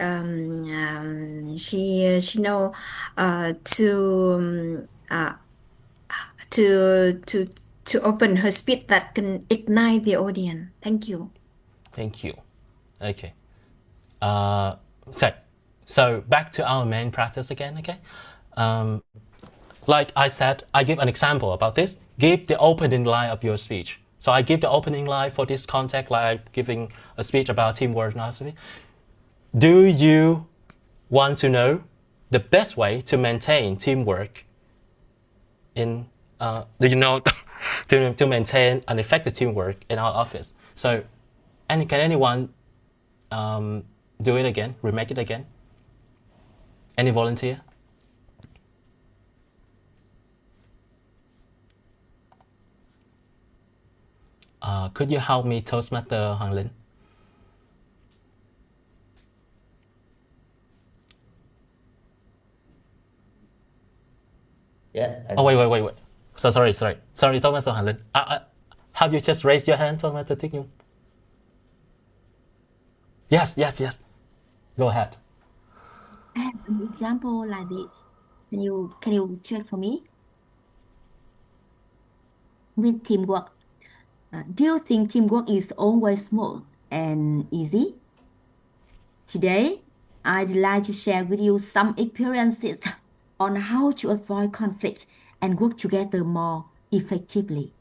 know to open her speech that can ignite the audience. Thank you. Thank you. Okay. So back to our main practice again, okay? Like I said, I give an example about this. Give the opening line of your speech. So I give the opening line for this context, like giving a speech about teamwork and philosophy. do you want to know the best way to maintain teamwork in, do you know to maintain an effective teamwork in our office? So, can anyone do it again, remake it again? Any volunteer? Could you help me, Toastmaster Hoàng Linh? Yeah. Oh, wait. So sorry, Toastmaster Hoàng Linh. Have you just raised your hand, Toastmaster Thích Nhung? Yes. Go ahead. I have an example like this. Can you check for me? With teamwork, do you think teamwork is always smooth and easy? Today, I'd like to share with you some experiences on how to avoid conflict and work together more effectively.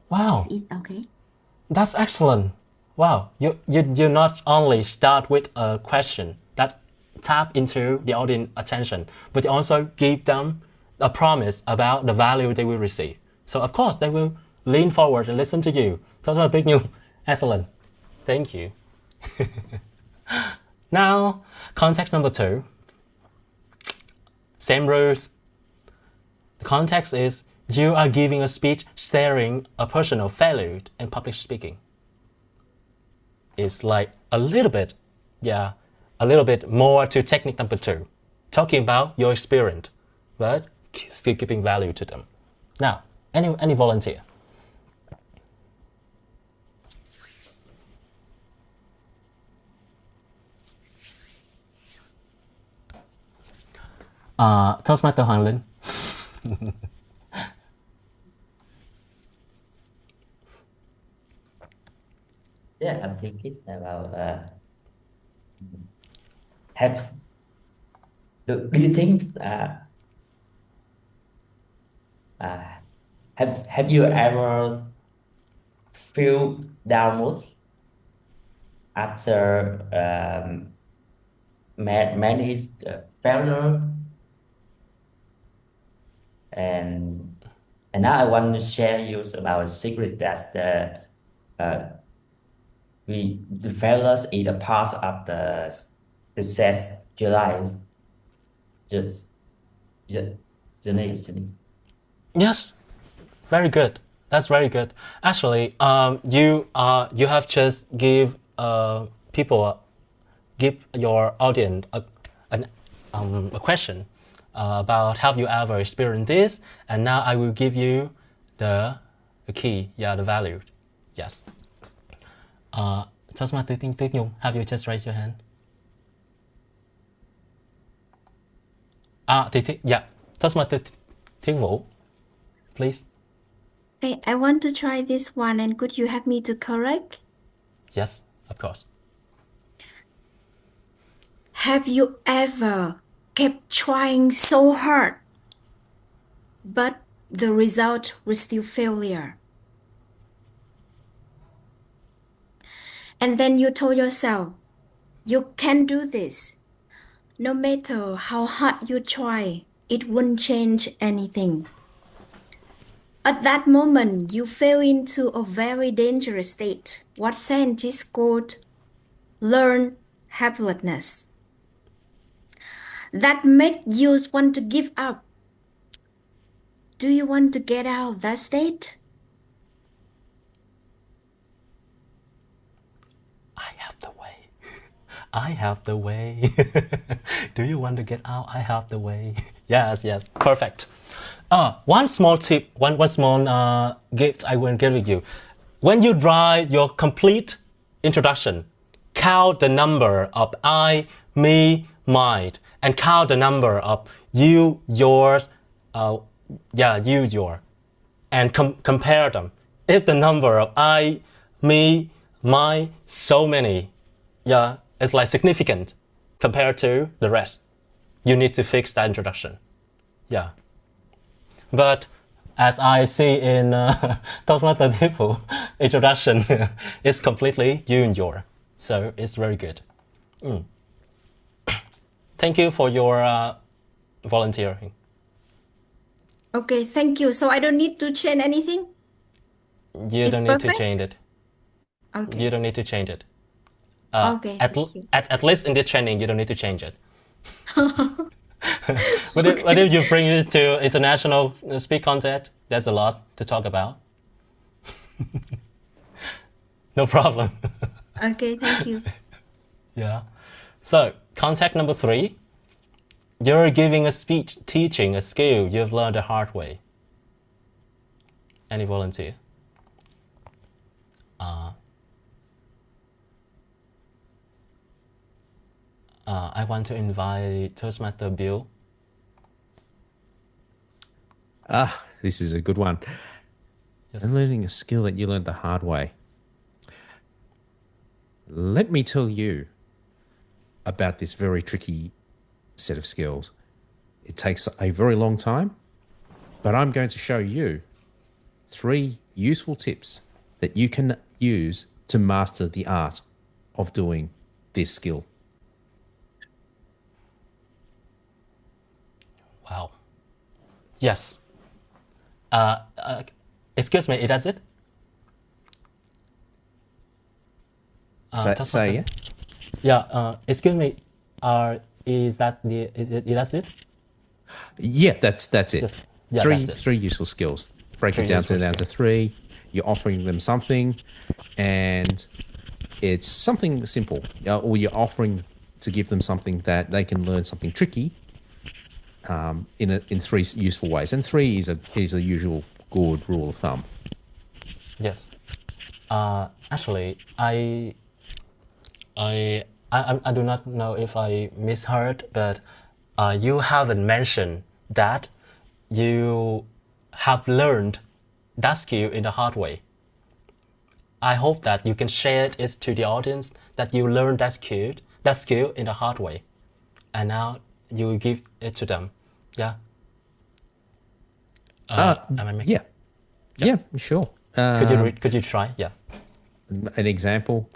Wow. Is it okay? That's excellent. Wow, you not only start with a question that tap into the audience attention, but you also give them a promise about the value they will receive. So of course they will lean forward and listen to you. Excellent. Thank you. Now, context number 2. Same rules. The context is you are giving a speech sharing a personal failure in public speaking. It's like a little bit more to technique number 2, talking about your experience, but still giving value to them. Now, any volunteer? Toastmaster Hoàng Linh. Yeah, I'm thinking about do you think have you ever feel down after many failure? And now I want to share you about a secret that the failures is a part of the success journey. Yes, very good. That's very good. Actually, you have just give your audience a question about have you ever experienced this, and now I will give you the key, the value. Yes. Toastmaster Thích Nhung, have you just raised your hand? Toastmaster Thiên Vũ, please. I want to try this one, and could you help me to correct? Yes, of course. Have you ever kept trying so hard, but the result was still failure? And then you told yourself, you can do this. No matter how hard you try, it won't change anything. At that moment, you fell into a very dangerous state, what scientists called learned helplessness. That makes you want to give up. Do you want to get out of that state? I have the way. Do you want to get out? I have the way. Yes, perfect. One small tip, one small gift I will give you. When you write your complete introduction, count the number of I, me, mine, and count the number of you, yours, you, your, and compare them. If the number of I, me, mine, so many, it's like significant compared to the rest, you need to fix that introduction. But as I see in Toastmaster Thích Vũ, introduction is completely you and your, so it's very good. thank you for your volunteering. Okay, thank you. So I don't need to change anything? You It's don't need to perfect? change it. Okay. You don't need to change it. Okay, At thank you. least in the training, you don't need to change it. But if you bring it to international speak contest, there's a lot to talk about. No problem. Okay, thank you. Yeah. So, contact number 3. You're giving a speech teaching a skill you've learned the hard way. Any volunteer? I want to invite Toastmaster Bill. This is a good one. Yes. And learning a skill that you learned the hard way. Let me tell you about this very tricky set of skills. It takes a very long time, but I'm going to show you 3 useful tips that you can use to master the art of doing this skill. Wow. Yes. Excuse me, is it? Say yeah? Yeah, excuse me, is that it? Yeah, that's it. Yes. Yeah, Three that's it. 3 useful skills. Break it down to 3. You're offering them something, and it's something simple. Or you're offering to give them something that they can learn something tricky in 3 useful ways. And 3 is a usual good rule of thumb. Yes. Actually, I do not know if I misheard, but you haven't mentioned that you have learned that skill in a hard way. I hope that you can share it to the audience that you learned that skill in a hard way, and now you give it to them. Yeah. Am I making? Yeah, sure. Could you try? Yeah. An example.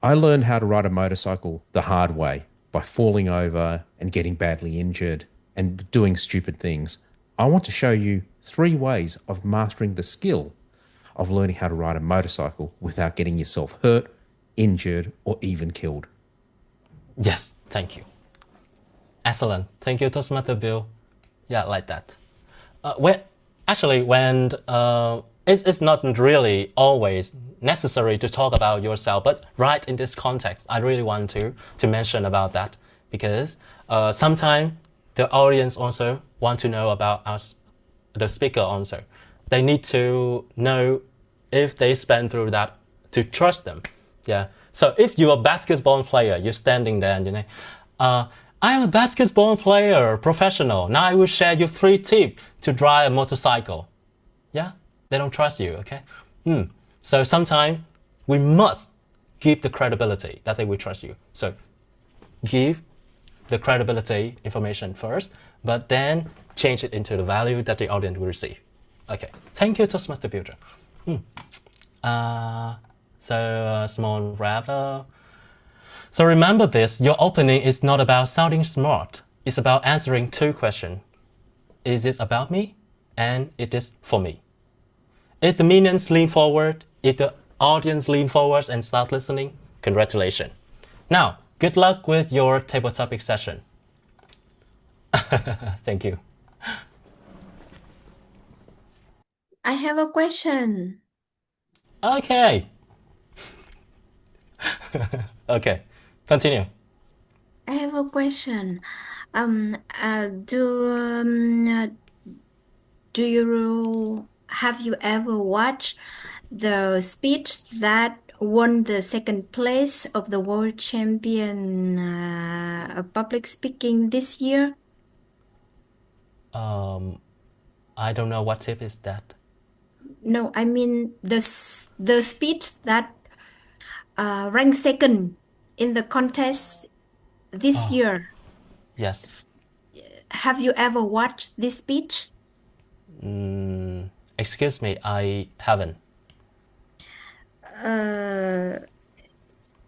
I learned how to ride a motorcycle the hard way by falling over and getting badly injured and doing stupid things. I want to show you 3 ways of mastering the skill of learning how to ride a motorcycle without getting yourself hurt, injured, or even killed. Yes, thank you. Excellent. Thank you, Toastmaster Bill. Yeah, like that. When it's not really always necessary to talk about yourself, but right in this context, I really want to mention about that, because sometimes the audience also want to know about us, the speaker also. They need to know if they spend through that to trust them. Yeah. So if you're a basketball player, you're standing there and you know, I'm a basketball player, professional. Now I will share you 3 tips to drive a motorcycle. Yeah, they don't trust you, okay? So sometimes we must give the credibility that they will trust you. So give the credibility information first, but then change it into the value that the audience will receive. Okay, thank you, Toastmaster Builder. So small wrap-up. So remember this, your opening is not about sounding smart. It's about answering 2 questions. Is this about me? And it is for me. If the minions lean forward, if the audience lean forward and start listening, congratulations. Now, good luck with your table topic session. Thank you. I have a question. Okay. Okay, continue. I have a question. Have you ever watched the speech that won the 2nd place of the world champion of public speaking this year? I don't know what tip is that. No, I mean the speech that ranked 2nd in the contest this year. Yes. Have you ever watched this speech? Excuse me, I haven't.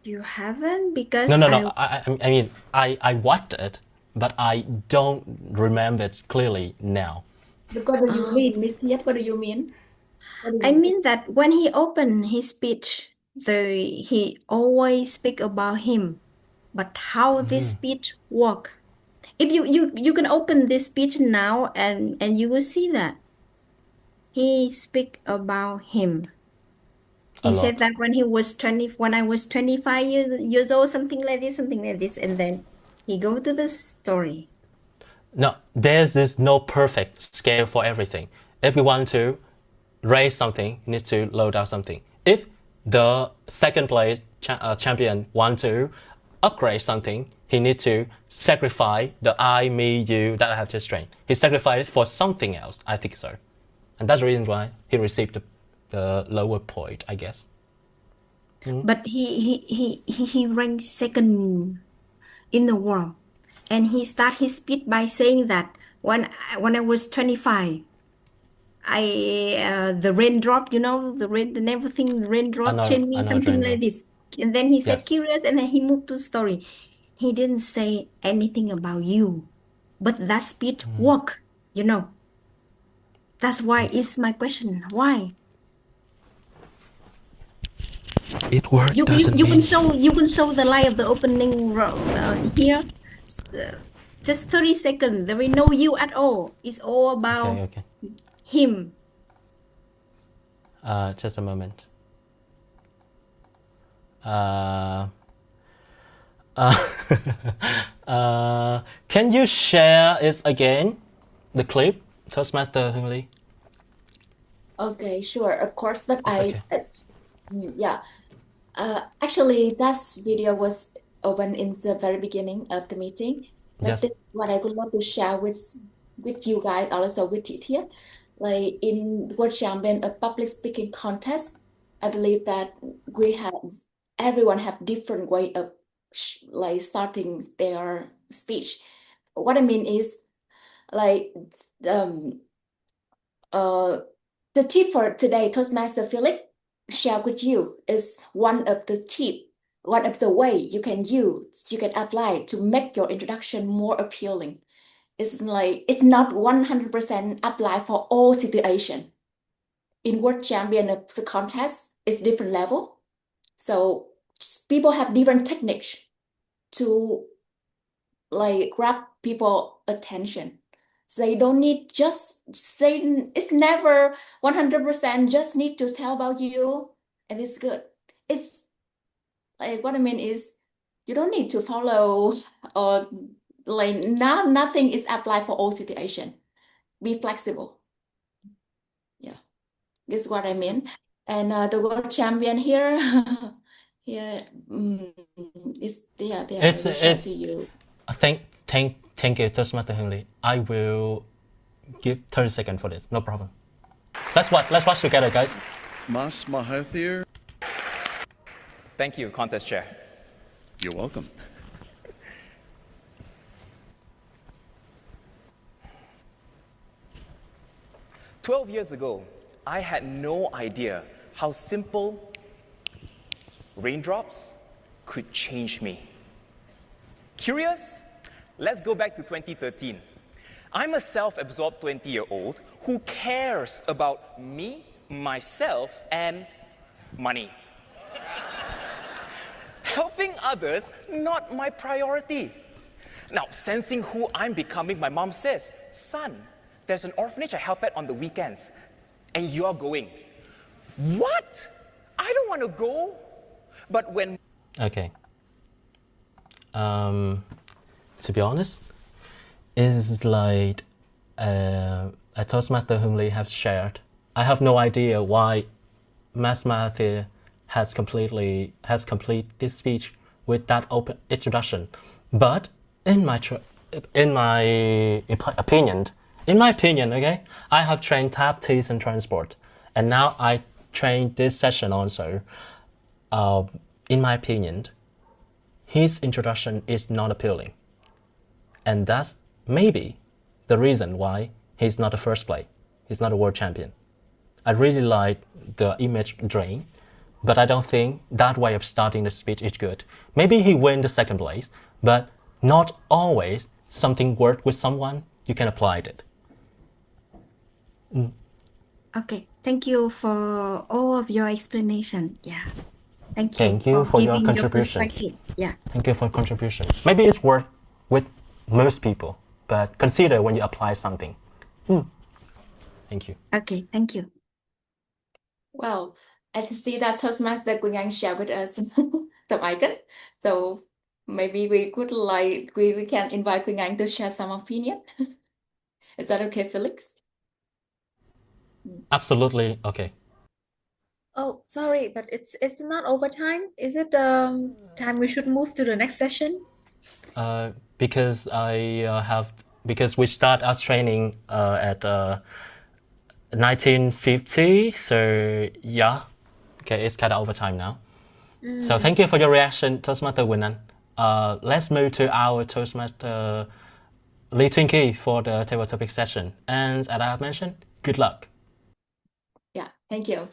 You haven't? Because No. I mean, I watched it, but I don't remember it clearly now. But what do you mean, Miss Yep? What do you mean? What do you I mean? mean that when he opened his speech, he always speak about him, but how this speech work. If you can open this speech now and you will see that he speak about him. A He said lot. that when I was 25 years old, something like this, and then he go to the story. No, there's this no perfect scale for everything. If you want to raise something, you need to load out something. If the second place champion want to upgrade something, he need to sacrifice the I, me, you that I have just trained. He sacrificed it for something else, I think so. And that's the reason why he received the lower point, I guess. But he ranked second in the world, and he start his speech by saying that when I was 25, the raindrop, the rain, and everything, the raindrop changed me, I know something like Trendro. this. And then he said Yes. curious, and then he moved to story. He didn't say anything about you, but that speech work. That's why it's my question. Why? It worked You doesn't you mean... can show the light of the opening here. Just 30 seconds. There will no you at all. It's all about Okay. him. Just a moment. Can you share it again, the clip, Toastmaster 𝒌𝒐𝒊𝒏𝒈? Okay, sure, of course. But It's okay. yeah. Actually, that video was open in the very beginning of the meeting. But Yes. this is what I would love to share with you guys, also with chị Thiết. Like in World Champion of Public Speaking Contest, I believe that everyone have different way of like starting their speech. What I mean is like the tip for today, Toastmaster Felix share with you is one of the way you can apply to make your introduction more appealing. It's not 100% apply for all situation. In World Champion of the contest, it's different level. So people have different techniques to like grab people attention. They don't need it's never 100% just need to tell about you and it's good. It's like what I mean is you don't need to follow or like now nothing is applied for all situation. Be flexible. Yeah, this is what I mean. And the world champion here, here is I will share to you. Thank you, Toastmaster 𝒌𝒐𝒊𝒏𝒈. I will give 30 seconds for this, no problem. Let's watch together, guys. 𝒔𝒑𝒆𝒆𝒄𝒉. Thank you, contest chair. You're welcome. "12 years ago, I had no idea how simple raindrops could change me. Curious? Let's go back to 2013. I'm a self-absorbed 20-year-old who cares about me, myself, and money. Helping others, not my priority. Now, sensing who I'm becoming, my mom says, "Son, there's an orphanage I help at on the weekends, and you're going." What? I don't want to go. But when... Okay. To be honest, it's like a Toastmaster 𝒌𝒐𝒊𝒏𝒈 have shared. I have no idea why 𝒔𝒑𝒆𝒏𝒂 has complete this speech with that open introduction. But in my opinion, okay, I have trained tap, tease, and transport, and now I train this session also. In my opinion, his introduction is not appealing, and that's maybe the reason why he's not the first place. He's not a world champion. I really like the image drain, but I don't think that way of starting the speech is good. Maybe he win the second place, but not always something worked with someone, you can apply it. Okay, thank you for all of your explanation. Yeah, thank you Thank you for your giving your contribution. perspective. Yeah. Thank you for contribution. Maybe it's work with most people, but consider when you apply something. Thank you. Okay, thank you. Well, I can see that Toastmaster 𝒂𝒂𝒒 shared with us some icon. So maybe we could we can invite 𒂂💒 to share some opinion. Is that okay, Felix? Absolutely okay. Oh, sorry, but it's not overtime. Is it time we should move to the next session? Because because we start our training at 1950, so yeah, okay, it's kind of overtime now. So thank you for your reaction, Toastmaster Winan. Let's move to our Toastmaster 𝒉 for the table topic session. And as I have mentioned, good luck. Yeah, thank you.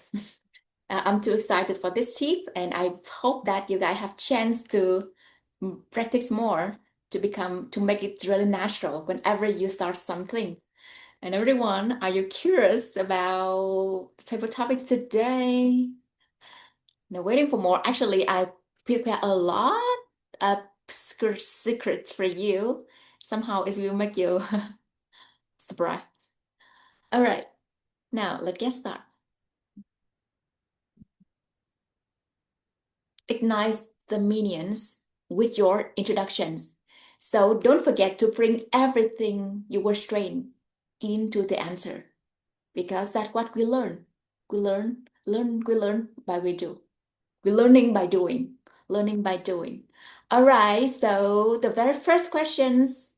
I'm too excited for this tip, and I hope that you guys have chance to practice more to make it really natural whenever you start something. And everyone, are you curious about the table topic today? Now, waiting for more. Actually, I prepared a lot of secrets for you. Somehow it will make you surprise. All right, now let's get started. Ignite the minions with your introductions. So don't forget to bring everything you were trained into the answer, because that's what we learn. We learn by we do. We're learning by doing. All right, so the very first questions,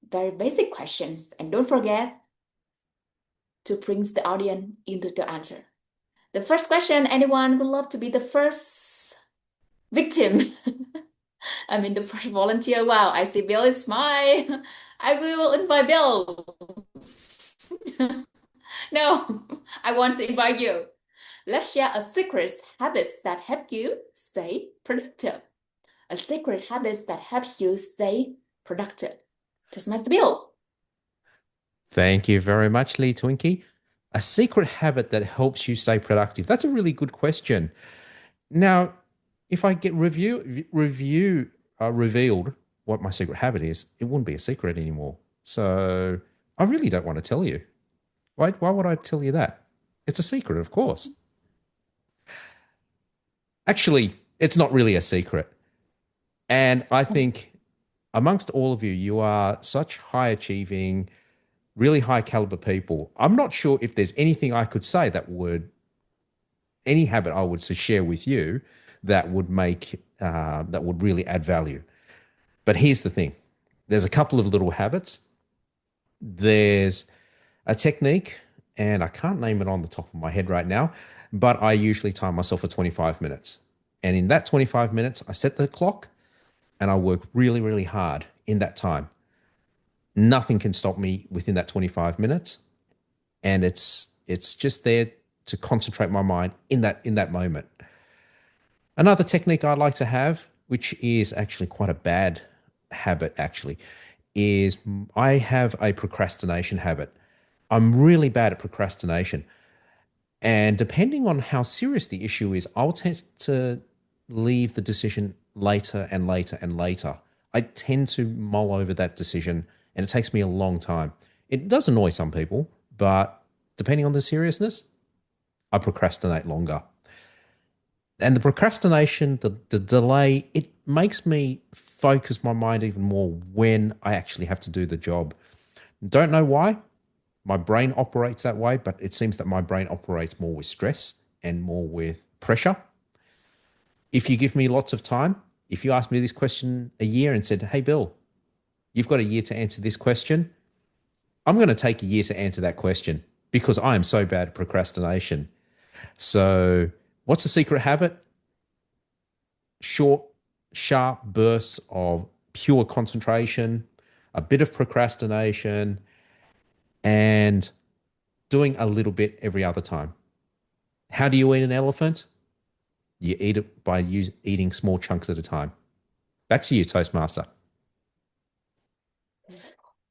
very basic questions, and don't forget to bring the audience into the answer. The first question, anyone would love to be the first victim? I mean, the first volunteer. Wow, I see Bill is smile. I will invite Bill. No, I want to invite you. Let's share a secret habits that help you stay productive. A secret habits that helps you stay productive. Toastmaster Bill. Thank you very much, 𝒉 A secret habit that helps you stay productive. That's a really good question. Now, if I get revealed what my secret habit is, it wouldn't be a secret anymore. So I really don't want to tell you. Why would I tell you that? It's a secret, of course. Actually, it's not really a secret. And I think amongst all of you, you are such high achieving, really high caliber people. I'm not sure if there's anything I could say any habit I would share with you that would really add value. But here's the thing. There's a couple of little habits. There's a technique, and I can't name it on the top of my head right now, but I usually time myself for 25 minutes. And in that 25 minutes, I set the clock and I work really, really hard in that time. Nothing can stop me within that 25 minutes. And it's just there to concentrate my mind in that moment. Another technique I like to have, which is actually quite a bad habit actually, is I have a procrastination habit. I'm really bad at procrastination. And depending on how serious the issue is, I'll tend to leave the decision later and later and later. I tend to mull over that decision, and it takes me a long time. It does annoy some people, but depending on the seriousness, I procrastinate longer. And the procrastination, the delay, it makes me focus my mind even more when I actually have to do the job. Don't know why. My brain operates that way, but it seems that my brain operates more with stress and more with pressure. If you give me lots of time, if you asked me this question a year and said, hey, Bill, you've got a year to answer this question, I'm going to take a year to answer that question because I am so bad at procrastination. So what's the secret habit? Short, sharp bursts of pure concentration, a bit of procrastination, and doing a little bit every other time. How do you eat an elephant? You eat it by eating small chunks at a time. Back to you, Toastmaster.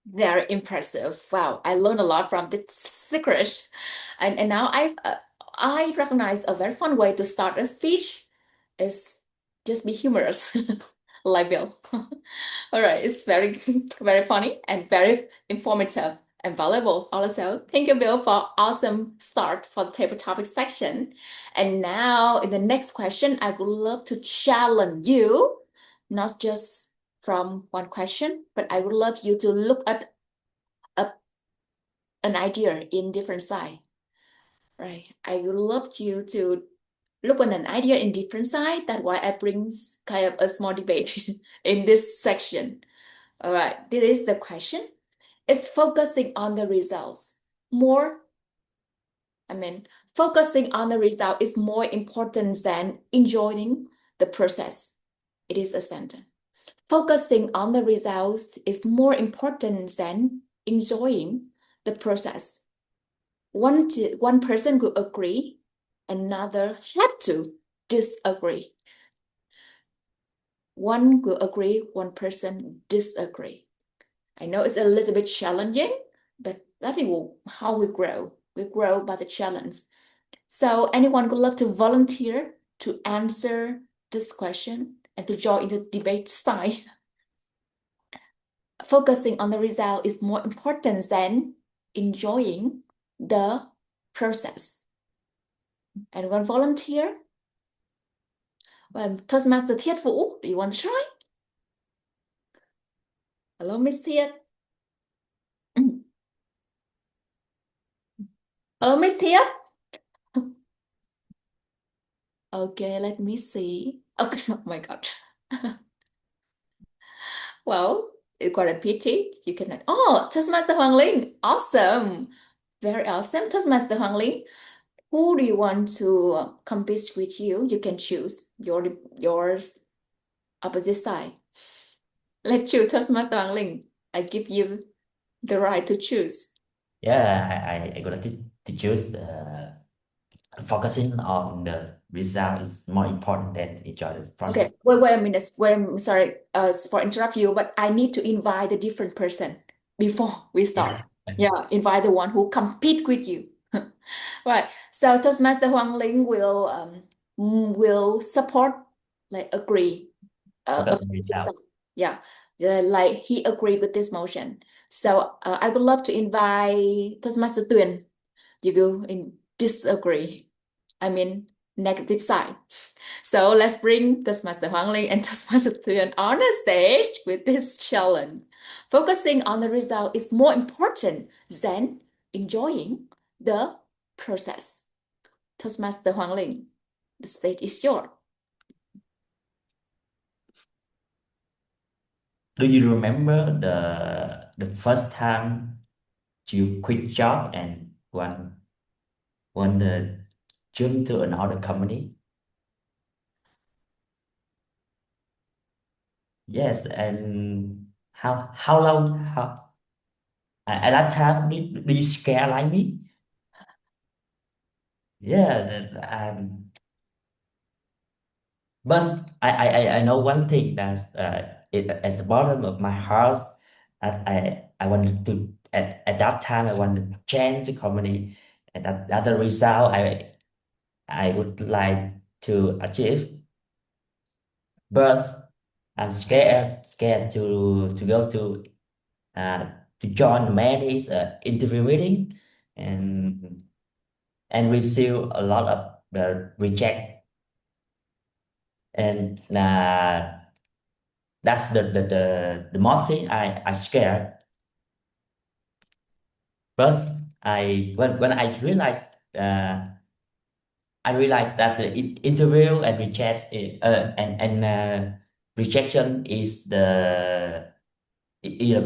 Very impressive. Wow, I learned a lot from this secret. And now I recognize a very fun way to start a speech is just be humorous, like Bill. All right, it's very, very funny and very informative and valuable also. Thank you, Bill, for awesome start for the table topic section. And now in the next question, I would love to challenge you, not just from one question, but I would love you to look at an idea in different side. Right. I would love you to look at an idea in different side. That's why I bring kind of a small debate in this section. All right. This is the question. Is focusing on the results focusing on the result is more important than enjoying the process. It is a sentence. Focusing on the results is more important than enjoying the process. One person will agree, another have to disagree. One will agree, one person disagree. I know it's a little bit challenging, but that is how we grow. We grow by the challenge. So anyone would love to volunteer to answer this question and to join in the debate side? Focusing on the result is more important than enjoying the process. Anyone volunteer? Well, Toastmaster 𝒕𝒏𝒂, do you want to try? Hello, Miss 𝒕𝒏. Hello, Miss 𝒕𝒏. Okay, let me see. Okay, oh my God. Well, it's quite a pity. You cannot. Oh, Toastmaster Hoàng Linh. Awesome. Very awesome. Toastmaster Hoàng Linh. Who do you want to compete with you? You can choose your opposite side. Let's choose Toastmaster Hoàng Linh. I give you the right to choose. Yeah, I gonna to choose the focusing on the result is more important than enjoy the process. Okay, wait a minute. Sorry, for interrupt you, but I need to invite a different person before we start. Yeah, invite the one who compete with you. Right. So Toastmaster Hoàng Linh will support, like agree. Focus on result. Yeah, like he agreed with this motion. So I would love to invite Toastmaster Tuyền. You go in disagree. I mean negative side. So let's bring Toastmaster Hoàng Linh and Toastmaster Tuyền on the stage with this challenge. Focusing on the result is more important than enjoying the process. Toastmaster Hoàng Linh, the stage is yours. Do you remember the first time you quit job and want to jump to another company? Yes, and how long at that time do you scare like me? Yeah, but I know one thing that at the bottom of my heart I wanted to at that time I wanted to change the company, and that the result I would like to achieve, but I'm scared to go to join many interview meeting and receive a lot of the reject, and that's the most thing I scared. But when I realized that the interview and reject rejection is the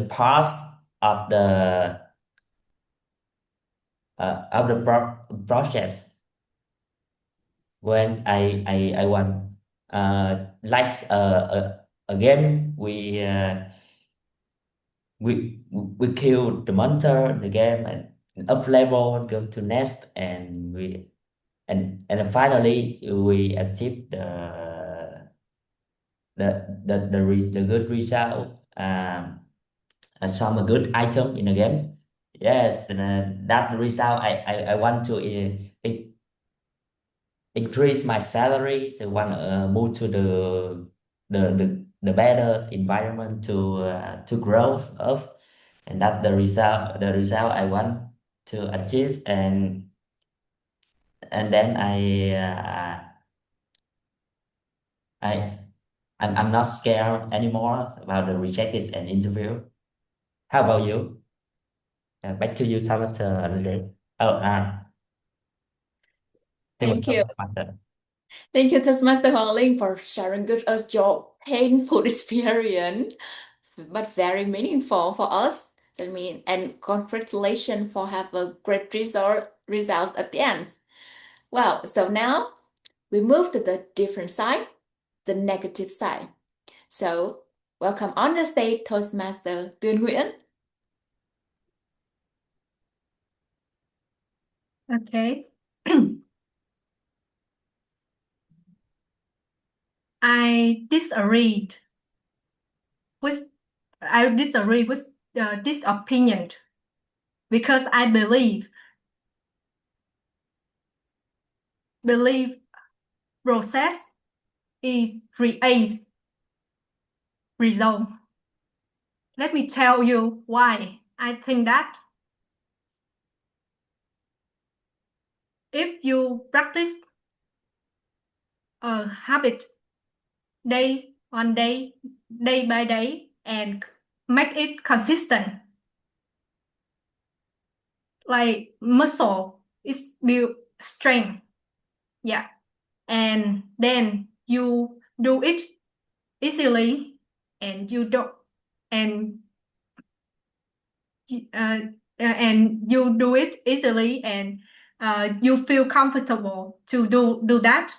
part of the process. When I want again we kill the monster in the game and up level, go to next, and and finally we achieve the good result, some good item in the game. Yes, that result I want to increase my salary. So want move to the better environment to growth of, and that's the result I want to achieve. And then I'm not scared anymore about the rejected and interview. How about you? Back to you, Thomas. Oh, Thank you. Thank you, Toastmaster Hoàng Linh, for sharing with us your painful experience, but very meaningful for us. I mean, and congratulations for have a great results at the end. Well, so now we move to the different side, the negative side. So welcome on the stage, Toastmaster Tuyên Nguyễn. Okay. I disagree with this opinion because I believe process is create result. Let me tell you why I think that. If you practice a habit day by day, and make it consistent, like muscle is build strength, yeah, and then you do it easily, and you don't, and you do it easily, and you feel comfortable to do that.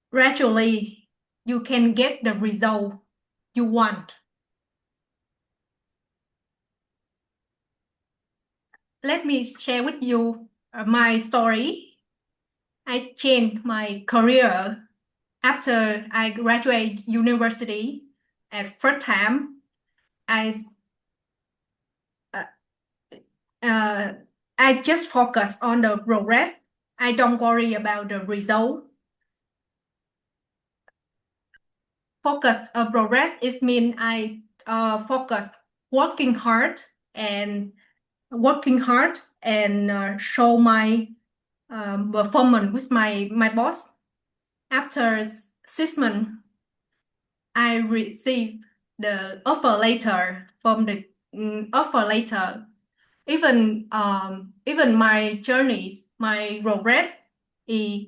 Gradually, you can get the result you want. Let me share with you my story. I changed my career after I graduate university. At first time, I just focus on the progress. I don't worry about the result. Focus on progress is mean I focus working hard and show my performance with my boss. After 6 months, I received the offer letter from the offer letter. Even my journey, my progress is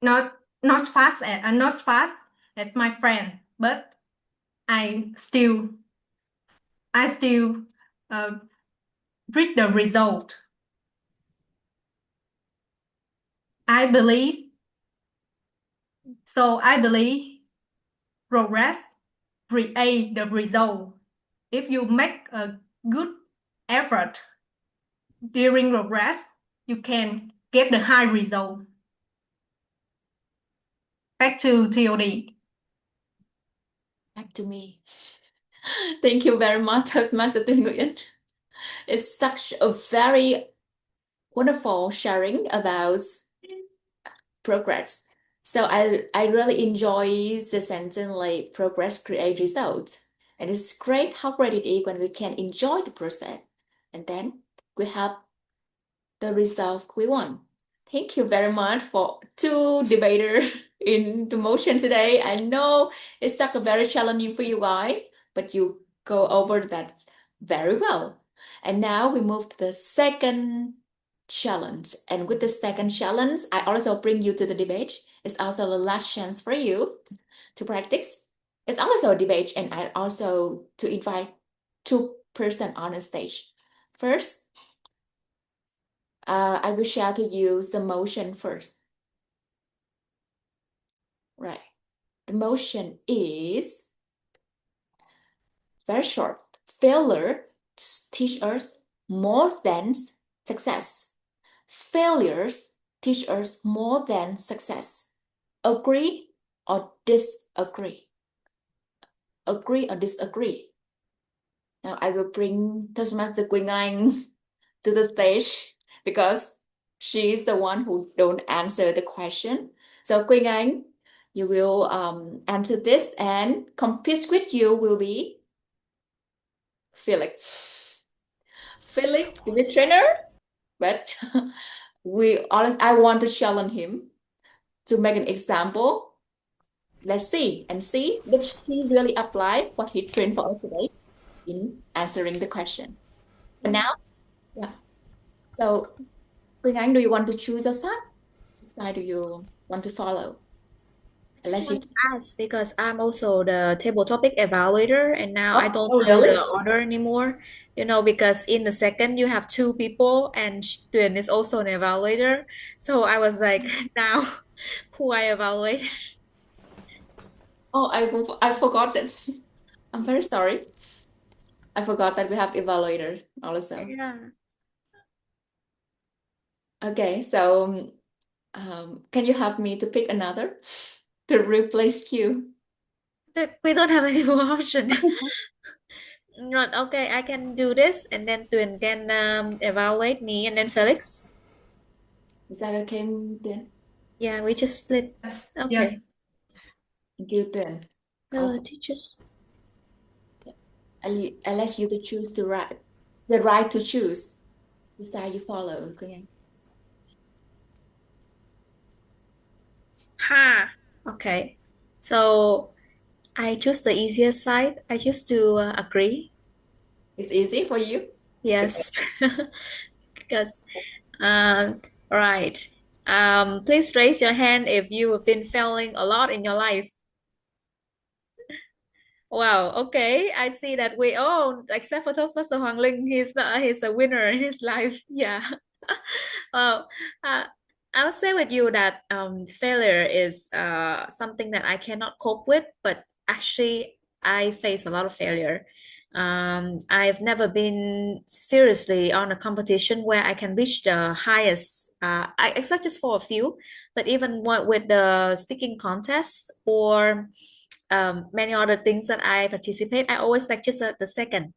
not fast as my friend, but I still reach the result. I believe progress create the result. If you make a good effort during progress, you can get the high result. Back to TOD. Back to me. Thank you very much, Toastmaster Tuyên Nguyễn. It's such a very wonderful sharing about progress. So I really enjoy the sentence like progress create results. And it's great how great it is when we can enjoy the process and then we have the result we want. Thank you very much for two debaters in the motion today. I know it's such a very challenging for you guys, but you go over that very well. And now we move to the second challenge. And with the second challenge, I also bring you to the debate. It's also the last chance for you to practice. It's also a debate, and I also to invite 2 persons on the stage. First, I will share to you the motion first. Right. The motion is very short. Failure teach us more than success. Failures teach us more than success. Agree or disagree? Agree or disagree? Now I will bring Toastmaster 𝒌𝐻 to the stage because she is the one who don't answer the question. So �𝐻, you will answer this, and compete with you will be Felix. Felix is the trainer, but I want to challenge him to make an example. Let's see if he really apply what he trained for us today in answering the question. But now, yeah. So, �𝐻, do you want to choose a side? Which side do you want to follow? I just want to ask because I'm also the table topic evaluator, and now I don't know really? the order anymore. Because in the second you have two people, and Tuyền is also an evaluator. So I was like, now who I evaluate? Oh, I forgot this. I'm very sorry. I forgot that we have evaluator also. Yeah. Okay, so can you help me to pick another to replace you? We don't have any more option. Not okay. I can do this, and then Tuyền can evaluate me, and then Felix. Is that okay, Tuyền? Yeah, we just split. Yes. Okay. Thank you, Tuyền. Teachers. I let you to choose the right to choose the side you follow. Ha. Okay. So I choose the easiest side. I choose to agree. It's easy for you? Yes. Because right. Please raise your hand if you have been failing a lot in your life. Wow, okay. I see that except for Toastmaster Hoàng Linh, he's a winner in his life. Yeah. Well, I'll say with you that failure is something that I cannot cope with, but actually I face a lot of failure. I've never been seriously on a competition where I can reach the highest, except just for a few, but even with the speaking contests or many other things that I participate, I always like just the second.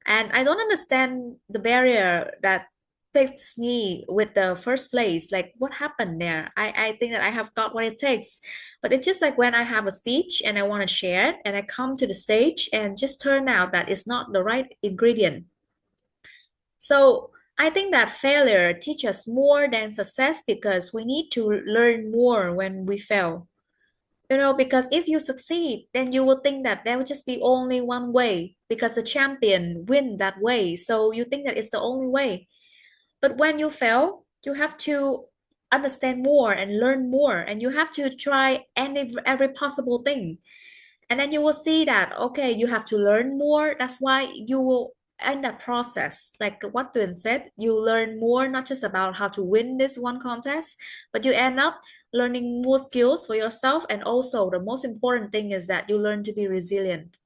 And I don't understand the barrier that takes me with the first place. Like, what happened there? I think that I have got what it takes. But it's just like when I have a speech and I want to share it, and I come to the stage and just turn out that it's not the right ingredient. So I think that failure teaches more than success because we need to learn more when we fail. Because if you succeed, then you will think that there will just be only one way because the champion win that way. So you think that it's the only way. But when you fail, you have to understand more and learn more, and you have to try every possible thing. And then you will see that, okay, you have to learn more. That's why you will in that process, like what Tuyền said, you learn more, not just about how to win this one contest, but you end up learning more skills for yourself. And also the most important thing is that you learn to be resilient.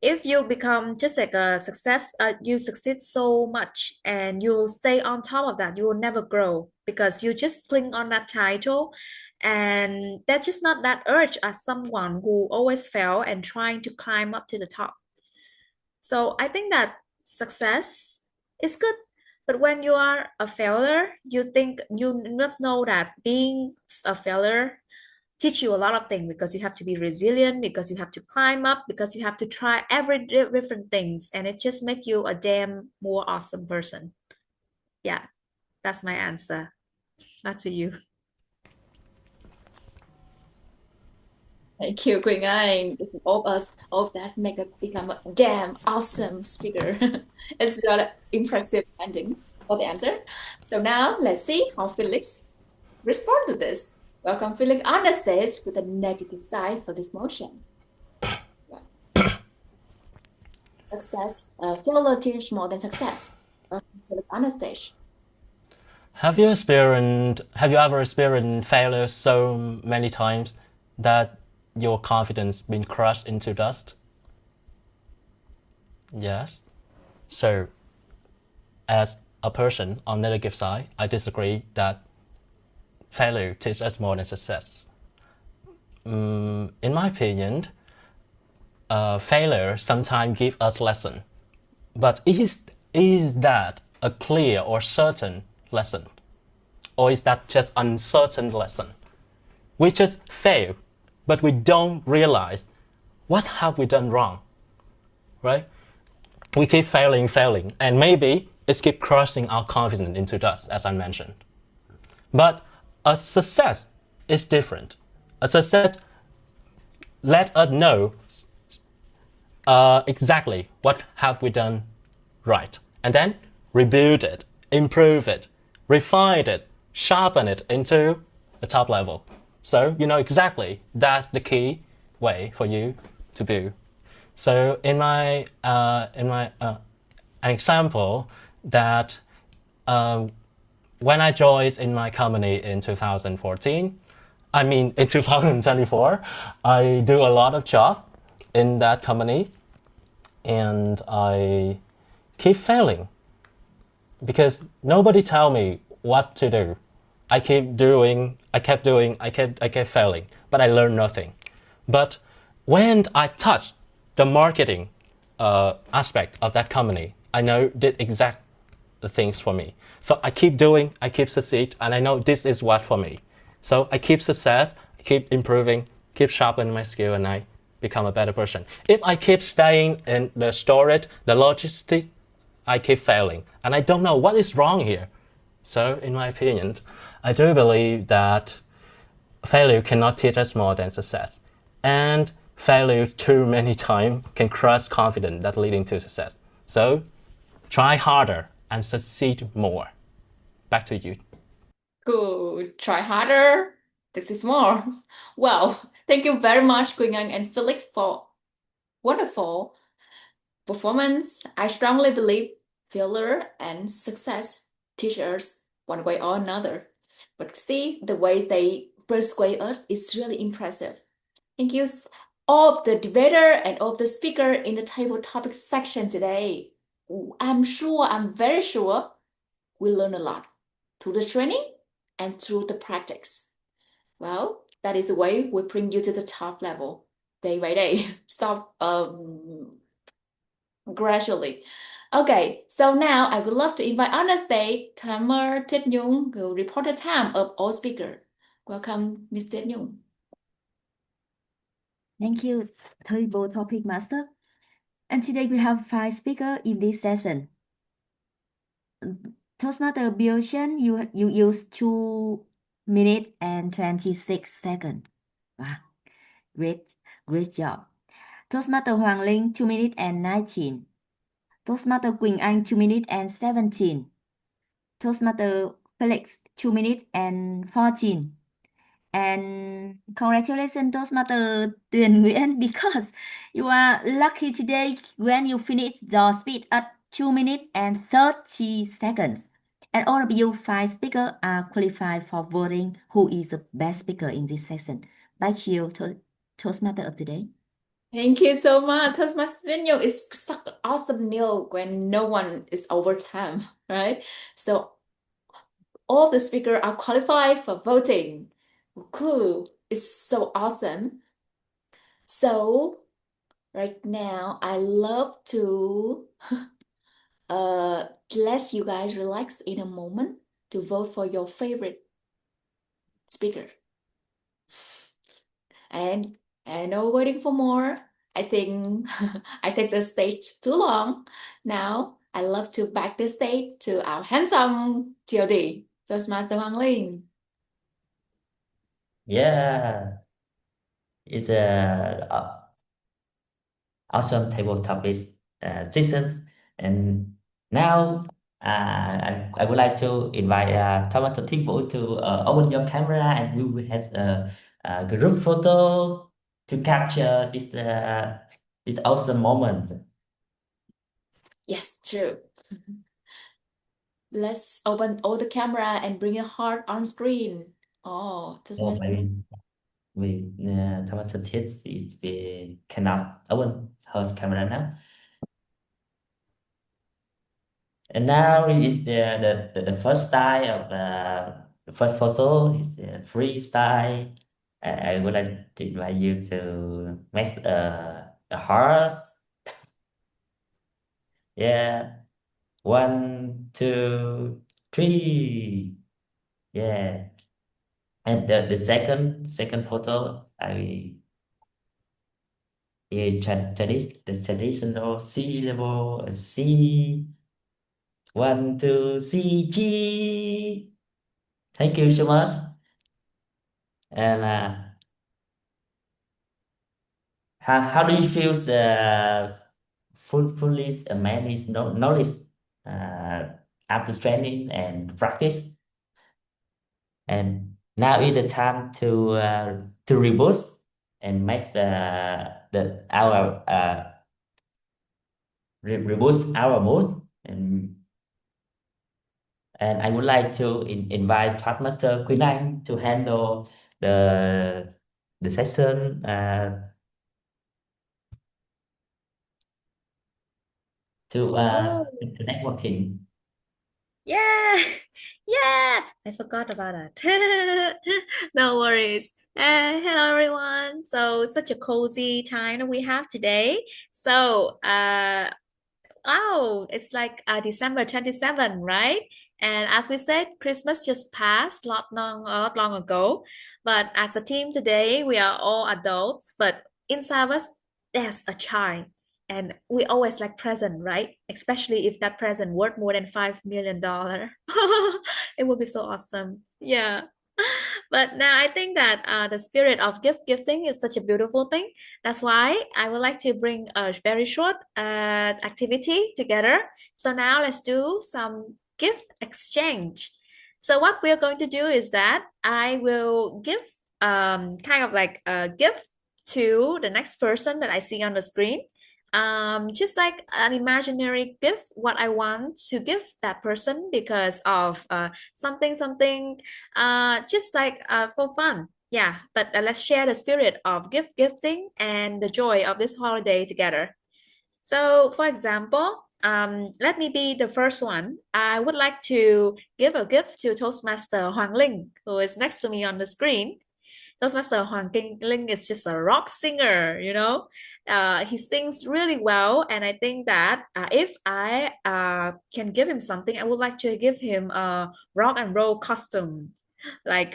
If you become just like a success, you succeed so much and you stay on top of that, you will never grow because you just cling on that title, and that's just not that urge as someone who always fail and trying to climb up to the top. So I think that success is good, but when you are a failure, you must know that being a failure teach you a lot of things because you have to be resilient, because you have to climb up, because you have to try every different things, and it just make you a damn more awesome person. Yeah, that's my answer. Back to you. Thank you, 𝒌𝐻. All of that make us become a damn awesome speaker. It's really impressive ending for the answer. So now let's see how Felix respond to this. Welcome Felix on the stage with a negative side for this motion. Yeah. Failure teaches more than success. Welcome Felix on the stage. Have you ever experienced failure so many times that your confidence been crushed into dust? Yes. So, as a person on negative side, I disagree that failure teaches us more than success. In my opinion, failure sometimes gives us lesson, but is that a clear or certain lesson, or is that just uncertain lesson? We just fail, but we don't realize what have we done wrong, right? We keep failing, and maybe it keeps crushing our confidence into dust, as I mentioned. But a success is different. A success let us know exactly what have we done right, and then rebuild it, improve it, refine it, sharpen it into the top level. So you know exactly that's the key way for you to build. So in my an example that when I joined in my company in 2014, in 2024, I do a lot of job in that company, and I keep failing because nobody tell me what to do. I kept failing, but I learned nothing. But when I touched the marketing aspect of that company, I know did exact the things for me. So I keep doing, I keep succeed, and I know this is what for me. So I keep success, I keep improving, keep sharpening my skill, and I become a better person. If I keep staying in the storage, the logistics, I keep failing, and I don't know what is wrong here. So in my opinion, I do believe that failure cannot teach us more than success. And failure too many times can crush confidence that leading to success. So try harder and succeed more. Back to you. Good. Try harder. This is more. Well, thank you very much, Quỳnh Anh and Felix, for wonderful performance. I strongly believe failure and success teach us one way or another. But see, the ways they persuade us is really impressive. Thank you, all of the debater and all of the speaker in the table topic section today. I'm very sure we learn a lot through the training and through the practice. Well, that is the way we bring you to the top level day by day. Stop gradually. Okay, so now I would love to invite on the stage 𝒂𝒏𝒕𝒓𝒐𝒅, who will report the time of all speakers. Welcome, Ms. 𝒂𝒏𝒕𝒓𝒐𝒅. Thank you, Table Topic Master. And today we have 5 speakers in this session. Toastmaster Bjorn, you use 2 minutes and 26 seconds. Wow, great job. Toastmaster Hoàng Linh, 2 minutes and 19. Toastmaster Quỳnh Anh, 2 minutes and 17. Toastmaster Felix, 2 minutes and 14. And congratulations, Toastmaster Tuyền Nguyễn, because you are lucky today when you finish your speech at 2 minutes and 30 seconds. And all of you 5 speakers are qualified for voting who is the best speaker in this session. Back to you, Toastmaster of the day. Thank you so much. Toastmaster 𝒂𝒏𝒕𝒓𝒐𝒅 is such an awesome news when no one is over time, right? So all the speakers are qualified for voting. Cool. It's so awesome. So right now, I love to let you guys relax in a moment to vote for your favorite speaker. And no waiting for more. I think I take the stage too long. Now I love to back the stage to our handsome TLD, Toastmaster Hoàng Linh. Yeah, it's a awesome table topic sessions. And now I would like to invite Thomas Thivu to open your camera, and we will have a group photo to capture this awesome moment. Yes, true. Let's open all the camera and bring your heart on screen. Oh, Toastmaster. Maybe Thomas Thivu cannot open her camera now. And now is the first style of the first photo is the freestyle. I would like to invite you to make a horse. Yeah, 1, 2, 3. Yeah, and the second photo I is the traditional C level C. 1, 2, C, G. Thank you so much. And how do you feel the fully a man is knowledge after training and practice? And now is the time to reboot and make the our reboot our mood. And I would like to invite Toastmaster Queen Anh to handle the session Oh, to networking. yeah, yeah, I forgot about that. No worries. Hello everyone. So such a cozy time that we have today. So, oh, it's like December 27, right? And as we said, Christmas just passed not long ago. But as a team today, we are all adults, but inside of us, there's a child. And we always like present, right? Especially if that present worth more than $5 million. It would be so awesome. Yeah. But now I think that the spirit of gifting is such a beautiful thing. That's why I would like to bring a very short activity together. So now let's do some gift exchange. So what we're going to do is that I will give kind of like a gift to the next person that I see on the screen. Just like an imaginary gift, what I want to give that person because of something, just like for fun. Yeah, but let's share the spirit of gifting and the joy of this holiday together. So, for example, let me be the first one. I would like to give a gift to Toastmaster Hoàng Linh, who is next to me on the screen. Toastmaster Hoàng Linh is just a rock singer, you know. He sings really well, and I think that if I can give him something, I would like to give him a rock and roll costume, like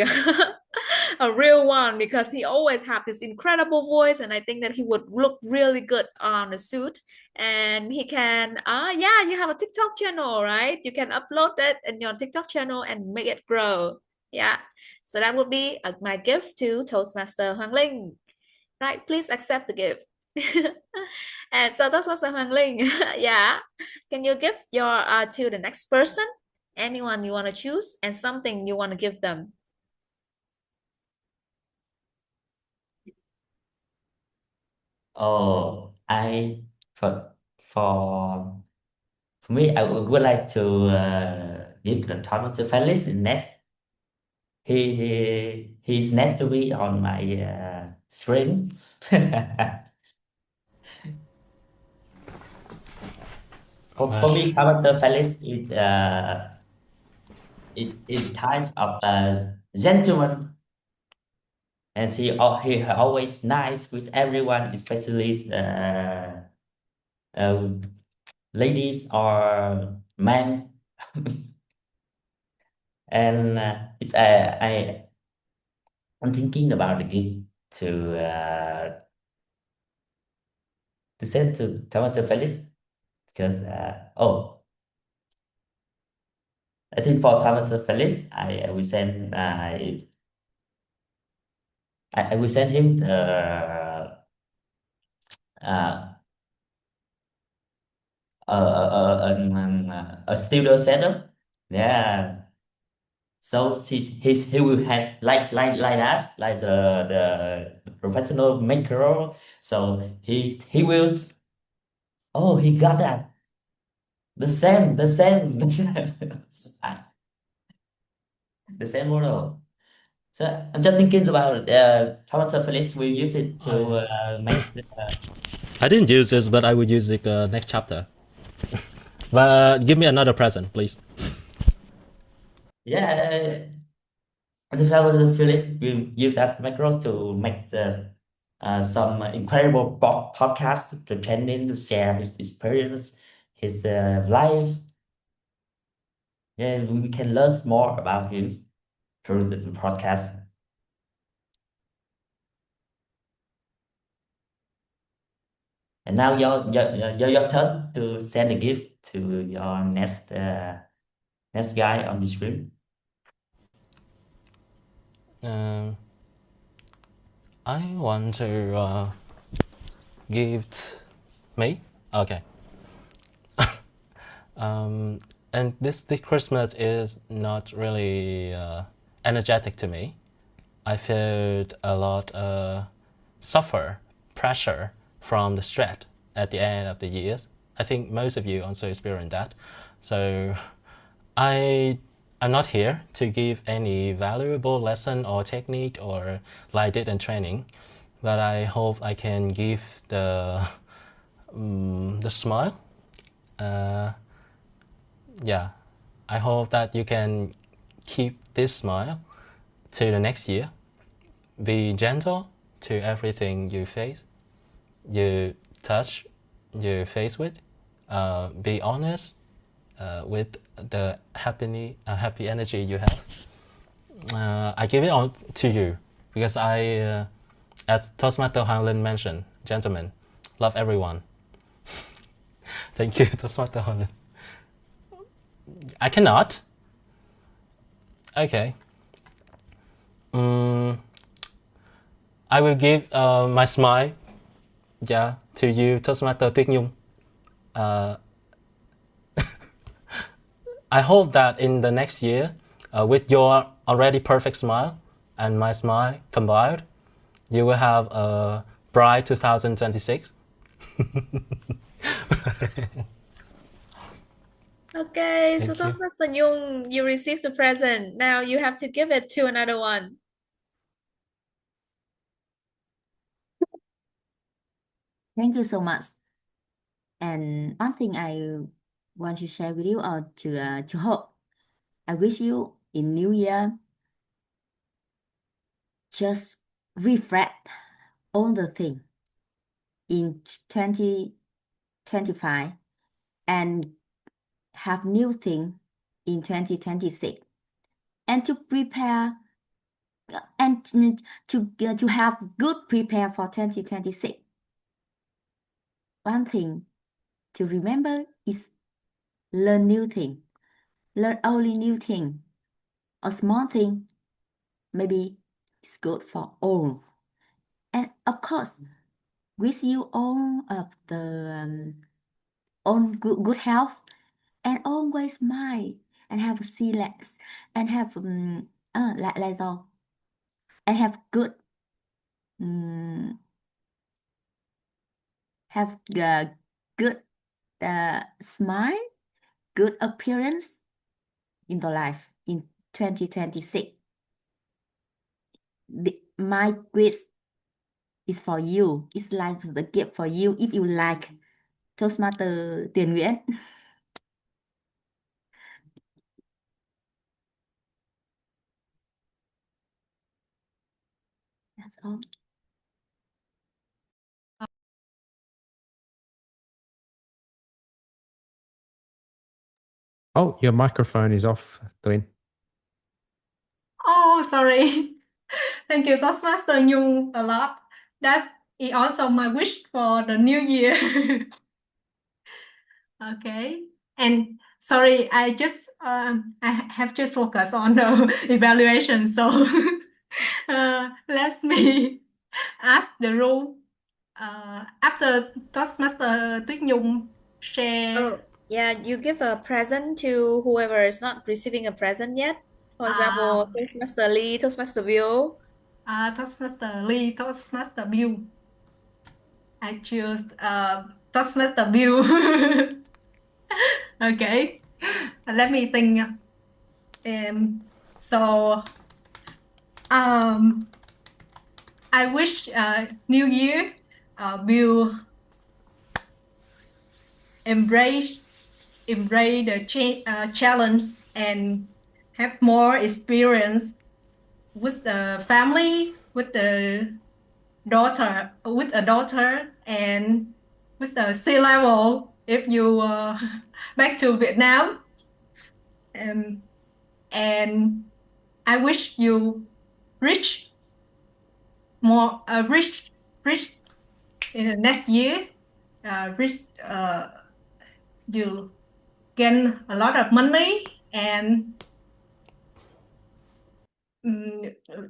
a real one, because he always have this incredible voice, and I think that he would look really good on a suit. And he can, yeah, you have a TikTok channel, right? You can upload that in your TikTok channel and make it grow. Yeah. So that would be my gift to Toastmaster Hoàng Linh. Right, please accept the gift. And so Toastmaster Hoàng Linh, yeah, can you give your to the next person? Anyone you want to choose and something you want to give them. Oh, for me, I would like to give the title to Felix next. He's next to me on my screen. For me, character Felix is type of a gentleman, and he always nice with everyone, especially ladies or men. And I'm thinking about the gift to send to Tomato Felix because I think for Tomato Felix I will send I will send him uh, a studio setup. Yeah. So he will have like us, like the professional maker. So he will. Oh, he got that. The same, the same model. So I'm just thinking about how much of Felix will use it to make. I didn't use this, but I will use it next chapter. But give me another present, please. Yeah, the fellow Felix will use that micro to make some incredible podcast to training to share his experience, his life. Yeah, we can learn more about him through the podcast. And now your turn to send a gift to your next guy on the screen. I want to give me. Okay. And this Christmas is not really energetic to me. I felt a lot suffer pressure from the stress at the end of the years. I think most of you also experience that. So I'm not here to give any valuable lesson or technique or like I did in training, but I hope I can give the smile. Yeah, I hope that you can keep this smile to the next year. Be gentle to everything you face, you touch your face with. Be honest with the happy energy you have. I give it on to you because I, as Toastmaster Hoàng Linh mentioned, gentlemen, love everyone. Thank you, Toastmaster Hoàng Linh. I cannot. Okay. I will give my smile, to you, Toastmaster Tuyết Nhung. I hope that in the next year, with your already perfect smile and my smile combined, you will have a bright 2026. Okay, so Thank you. Toastmaster Nhung, you received the present. Now you have to give it to another one. Thank you so much. And one thing I want to share with you or to hope, I wish you in New Year just reflect all the thing in 2025 and have new thing in 2026, and to prepare and to have good prepare for 2026. One thing to remember is learn new thing, learn only new thing, a small thing, maybe it's good for all. And of course, wish you all of the all good health, and always smile and have relax and have lại rồi, and have good good smile, good appearance in the life in 2026. My quiz is for you. It's like the gift for you if you like Toastmaster Tiền Nguyễn. That's all. Oh, your microphone is off, Tuyên. Oh, sorry. Thank you, Toastmaster Nhung, a lot. That's also my wish for the new year. Okay. And sorry, I have just focused on the evaluation. So let me ask the rule. After Toastmaster Tuyết Nhung share. Oh, yeah, you give a present to whoever is not receiving a present yet. For example, Toastmaster Lee, Toastmaster Bill. Toastmaster Lee, Toastmaster Bill. I choose Toastmaster Bill. Okay, let me think. So I wish New Year Bill embrace embrace the challenge and have more experience with the family, with a daughter, and with the sea level if you back to Vietnam. And I wish you rich more rich in the next year. Rich you gain a lot of money and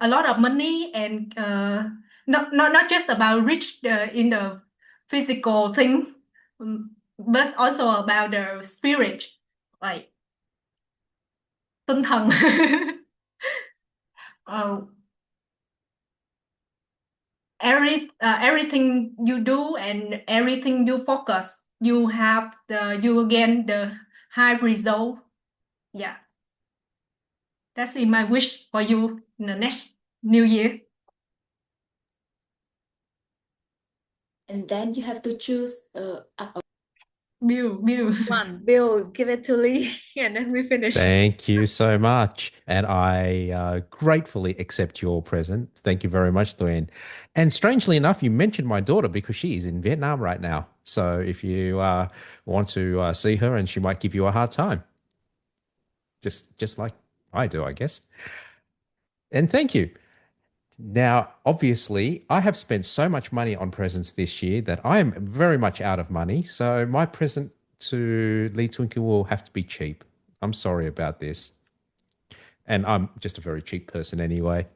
a lot of money and not just about rich in the physical thing, but also about the spirit, like tinh thần. Everything you do and everything you focus, you gain the high result. Yeah, that's my wish for you in the next new year. And then you have to choose Bill. One, Bill, give it to Lee, and then we finish. Thank you so much. And I gratefully accept your present. Thank you very much, Thuyen. And strangely enough, you mentioned my daughter because she is in Vietnam right now. So if you want to see her, and she might give you a hard time. Just like I do, I guess. And thank you. Now, obviously, I have spent so much money on presents this year that I am very much out of money. So my present to Lee Twinkie will have to be cheap. I'm sorry about this. And I'm just a very cheap person anyway.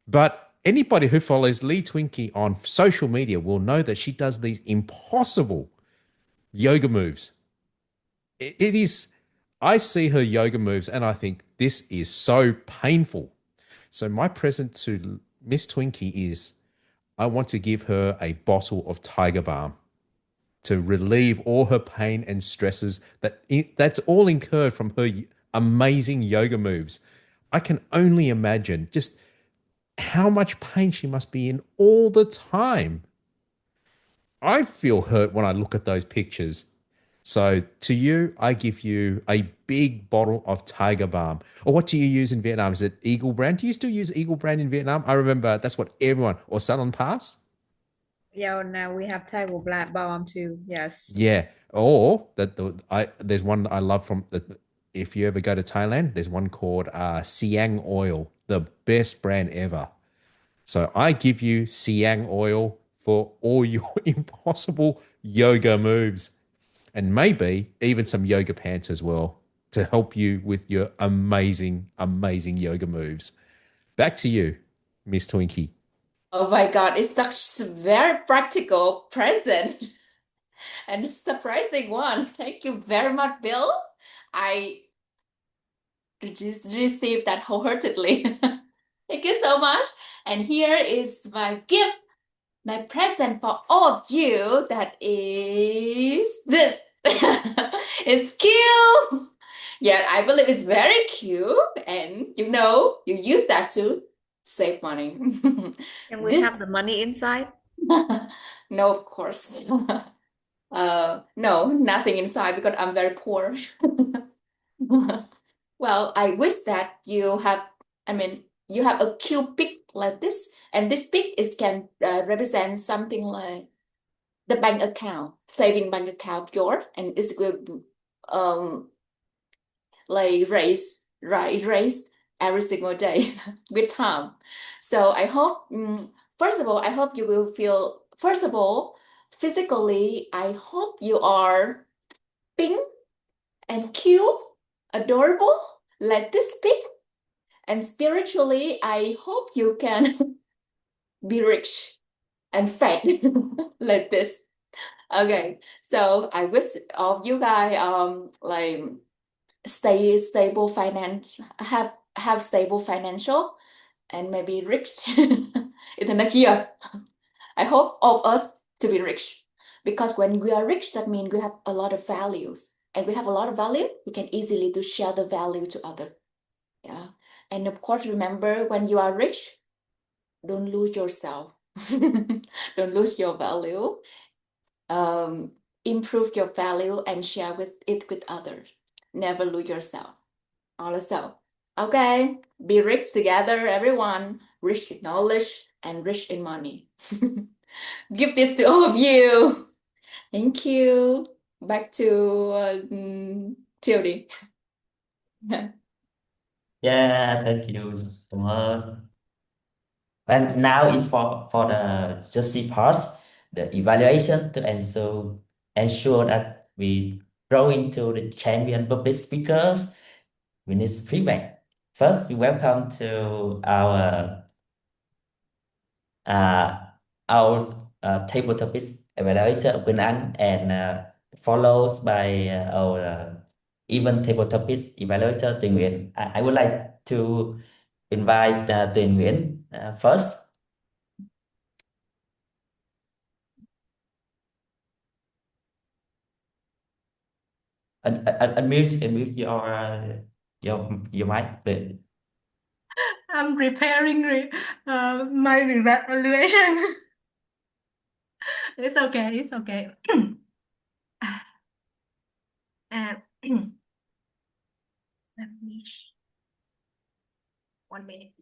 But anybody who follows Lee Twinkie on social media will know that she does these impossible yoga moves. It is, I see her yoga moves and I think this is so painful. So my present to Miss Twinkie is I want to give her a bottle of Tiger Balm to relieve all her pain and stresses that's all incurred from her amazing yoga moves. I can only imagine just how much pain she must be in all the time. I feel hurt when I look at those pictures. So to you, I give you a big bottle of Tiger Balm. Or what do you use in Vietnam? Is it Eagle brand? Do you still use Eagle brand in Vietnam? I remember that's what everyone, or Salon Pass? Yeah, now we have Tiger Balm too. Yes. Yeah. Or there's one I love from if you ever go to Thailand, there's one called Siang Oil, the best brand ever. So I give you Siang Oil for all your impossible yoga moves. And maybe even some yoga pants as well to help you with your amazing, amazing yoga moves. Back to you, Miss Twinkie. Oh my God, it's such a very practical present and surprising one. Thank you very much, Bill. I just received that wholeheartedly. Thank you so much. And here is my gift, my present for all of you. That is this. It's cute. Yeah, I believe it's very cute. And you use that to save money. Can we have the money inside? No, of course. No, nothing inside because I'm very poor. Well, I wish that you have a cute pic like this, and this pic can represent something like the bank account, saving bank account yours, and it's will like raise every single day with time. So I hope, first of all, I hope you will feel, first of all, physically, I hope you are pink and cute, adorable, like this pic. And spiritually, I hope you can be rich and fat like this. Okay, so I wish all of you guys like stay stable finance, have stable financial, and maybe rich in the next year. I hope all of us to be rich, because when we are rich, that means we have a lot of values, and we have a lot of value, we can easily to share the value to other. Yeah, and of course, remember, when you are rich, don't lose yourself. Don't lose your value. improve your value and share it with others. Never lose yourself. Also, okay, be rich together, everyone. Rich in knowledge and rich in money. Give this to all of you. Thank you. Back to Tildy. Yeah, thank you so much. And now is for the juicy parts, the evaluation to ensure that we grow into the champion public speakers. We need feedback. First, we welcome to our table topics evaluator Quỳnh Anh, and followed by our even table topics evaluator Tuyền Nguyễn. I would like to invite Tuyền Nguyễn first. Unmute your mic, please. I'm preparing my evaluation. It's okay. It's okay. Let me 1 minute.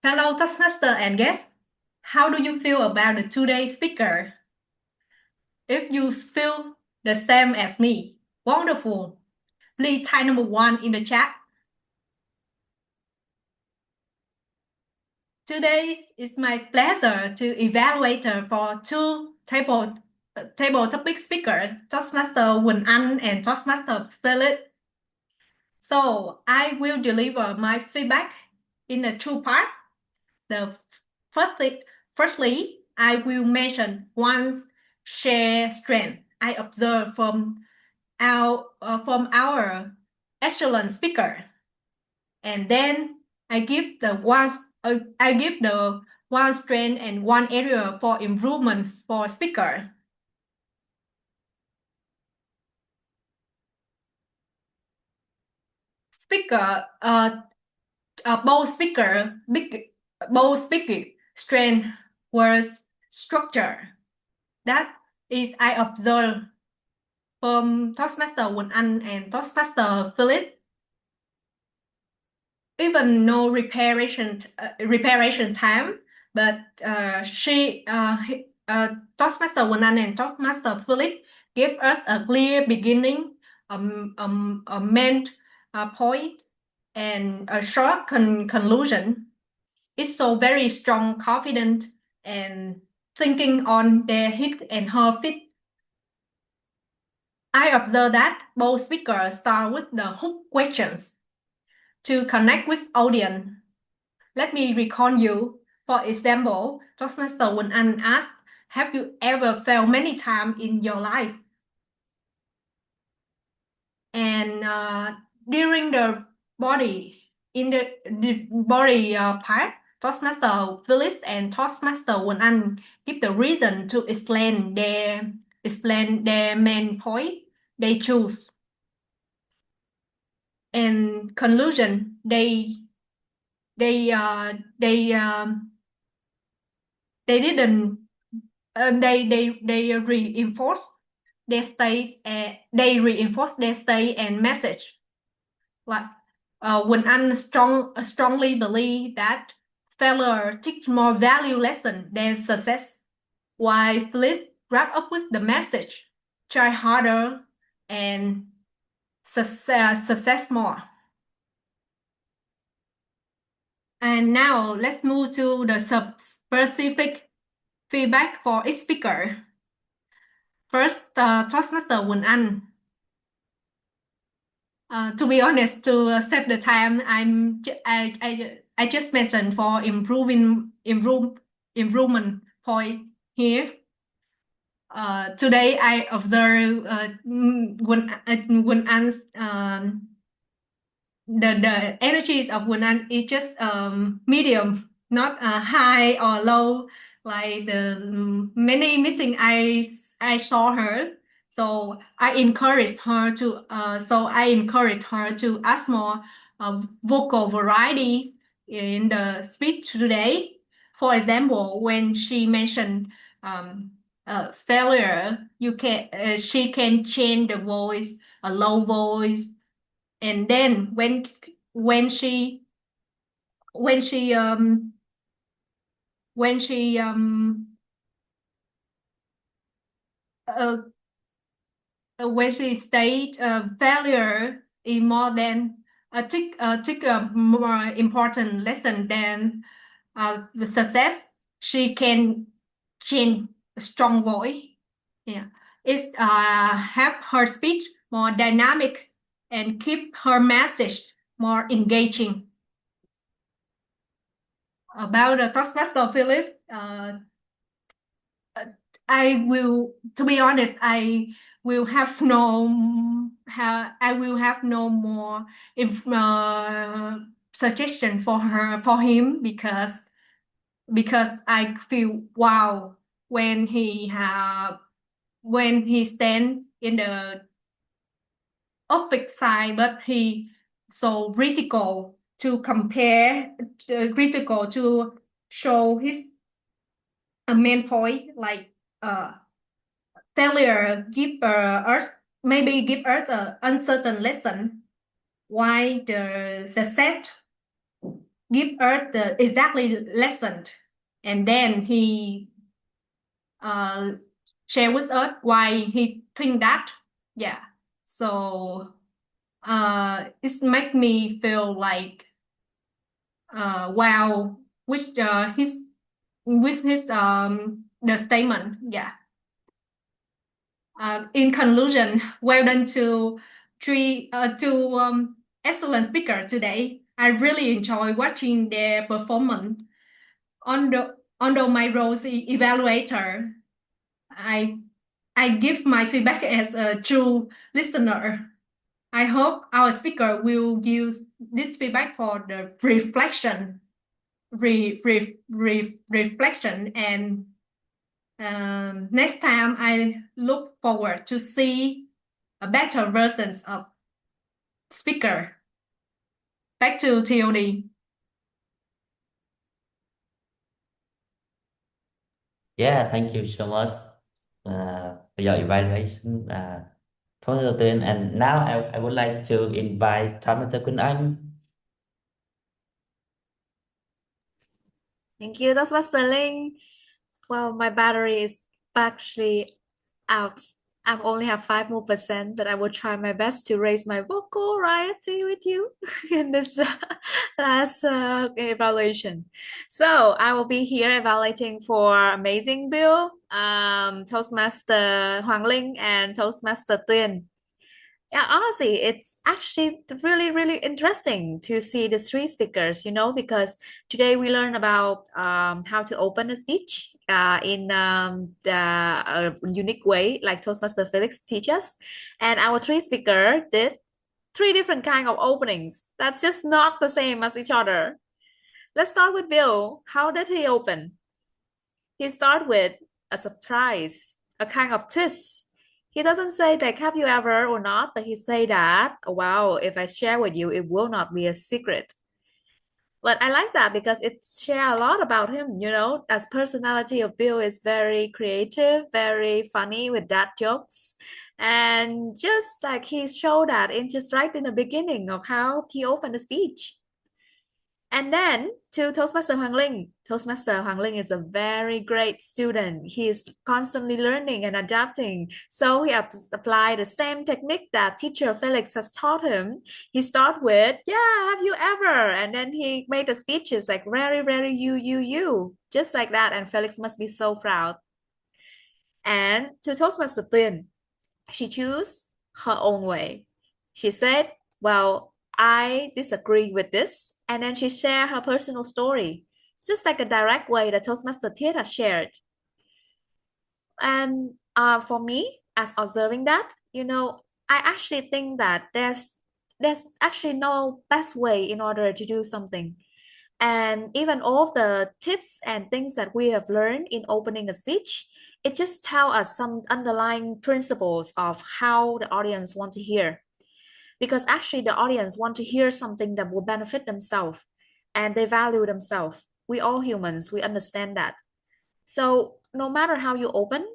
Hello, Toastmaster and guests. How do you feel about the today's speaker? If you feel the same as me, wonderful. Please type number 1 in the chat. Today is my pleasure to evaluate for 2 table topic speakers, Toastmaster Quỳnh Anh and Toastmaster Felix. So I will deliver my feedback in a 2 parts. Firstly, I will mention one's shared strength I observed from our excellent speaker, and then I give the one strength and one area for improvements for speaker. Both speaker strength was structure. That is I observe from Toastmaster Quỳnh Anh and Toastmaster Felix. Even no reparation time, but Toastmaster Quỳnh Anh and Toastmaster Felix give us a clear beginning, a main point, and a short conclusion. It's so very strong, confident, and thinking on their hit and her fit. I observe that both speakers start with the hook questions to connect with audience. Let me recall you. For example, Toastmaster Quỳnh Anh asked, have you ever failed many times in your life? And during the body, in the body part, Toastmaster Felix and Toastmaster Quỳnh Anh give the reason to explain their main point they choose. And conclusion, they reinforce their state. They reinforce their state and message. Like Quỳnh Anh strongly believe that failure teach more value lesson than success, while Felix wrap up with the message: try harder and success more. And now let's move to the specific feedback for each speaker. First, Toastmaster Quỳnh Anh. To be honest, to save the time, I just mentioned for improvement point here. Today I observe Quỳnh Anh's the energies of Quỳnh Anh is just medium, not high or low like the many meeting I saw her. So I encourage her to ask more vocal varieties in the speech today. For example, when she mentioned failure, she can change the voice, a low voice, and then when she when she when she uh, when she state failure is more than take a more important lesson than the success, she can change a strong voice. Yeah, it's have her speech more dynamic and keep her message more engaging. About the Toastmaster Felix, to be honest, I will have no more if suggestion for him because I feel wow when he stand in the opposite side, but he so critical to compare, critical to show his main point, like failure give us an uncertain lesson, while the success give us the exactly lesson, and then he share with us why he think that. Yeah, so it make me feel like wow, with his the statement. Yeah. In conclusion, well done to two excellent speakers today. I really enjoy watching their performance. Although my role is evaluator, I give my feedback as a true listener. I hope our speaker will use this feedback for the reflection, and next time I look forward to see a better versions of speaker. Back to TOD. Yeah, thank you so much for your evaluation, Thomas Tuyên. And now I would like to invite Thomas Quỳnh Anh. Thank you, Toastmaster Linh. Well, my battery is actually out. I only have 5% more, but I will try my best to raise my vocal variety with you in this last evaluation. So I will be here evaluating for Amazing Bill, Toastmaster Hoàng Linh, and Toastmaster Tuyên. Yeah, honestly, it's actually really, really interesting to see the three speakers, because today we learn about how to open a speech in the unique way, like Toastmaster Felix teaches. And our three speakers did three different kind of openings. That's just not the same as each other. Let's start with Bill. How did he open? He started with a surprise, a kind of twist. He doesn't say like, have you ever or not, but he say that, wow, if I share with you, it will not be a secret. But I like that because it share a lot about him, as personality of Bill is very creative, very funny with dad jokes. And just like he showed that just right in the beginning of how he opened the speech. And then to Toastmaster Hoàng Linh. Toastmaster Hoàng Linh is a very great student. He is constantly learning and adapting. So he applied the same technique that teacher Felix has taught him. He started with, yeah, have you ever? And then he made the speeches like very, very you. Just like that. And Felix must be so proud. And to Toastmaster Tuyên, she chose her own way. She said, well, I disagree with this. And then she shared her personal story. It's just like a direct way that Toastmaster Thiết has shared. And for me, as observing that, I actually think that there's actually no best way in order to do something. And even all of the tips and things that we have learned in opening a speech, it just tells us some underlying principles of how the audience want to hear. Because actually the audience want to hear something that will benefit themselves and they value themselves. We all humans, we understand that. So no matter how you open,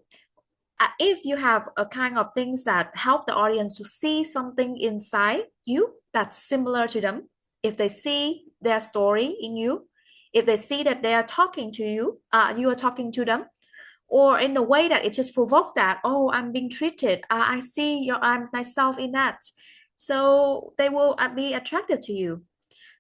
if you have a kind of things that help the audience to see something inside you that's similar to them, if they see their story in you, if they see that they are talking to you, you are talking to them, or in a way that it just provoked that, oh, I'm being treated, I see I'm myself in that, so they will be attracted to you.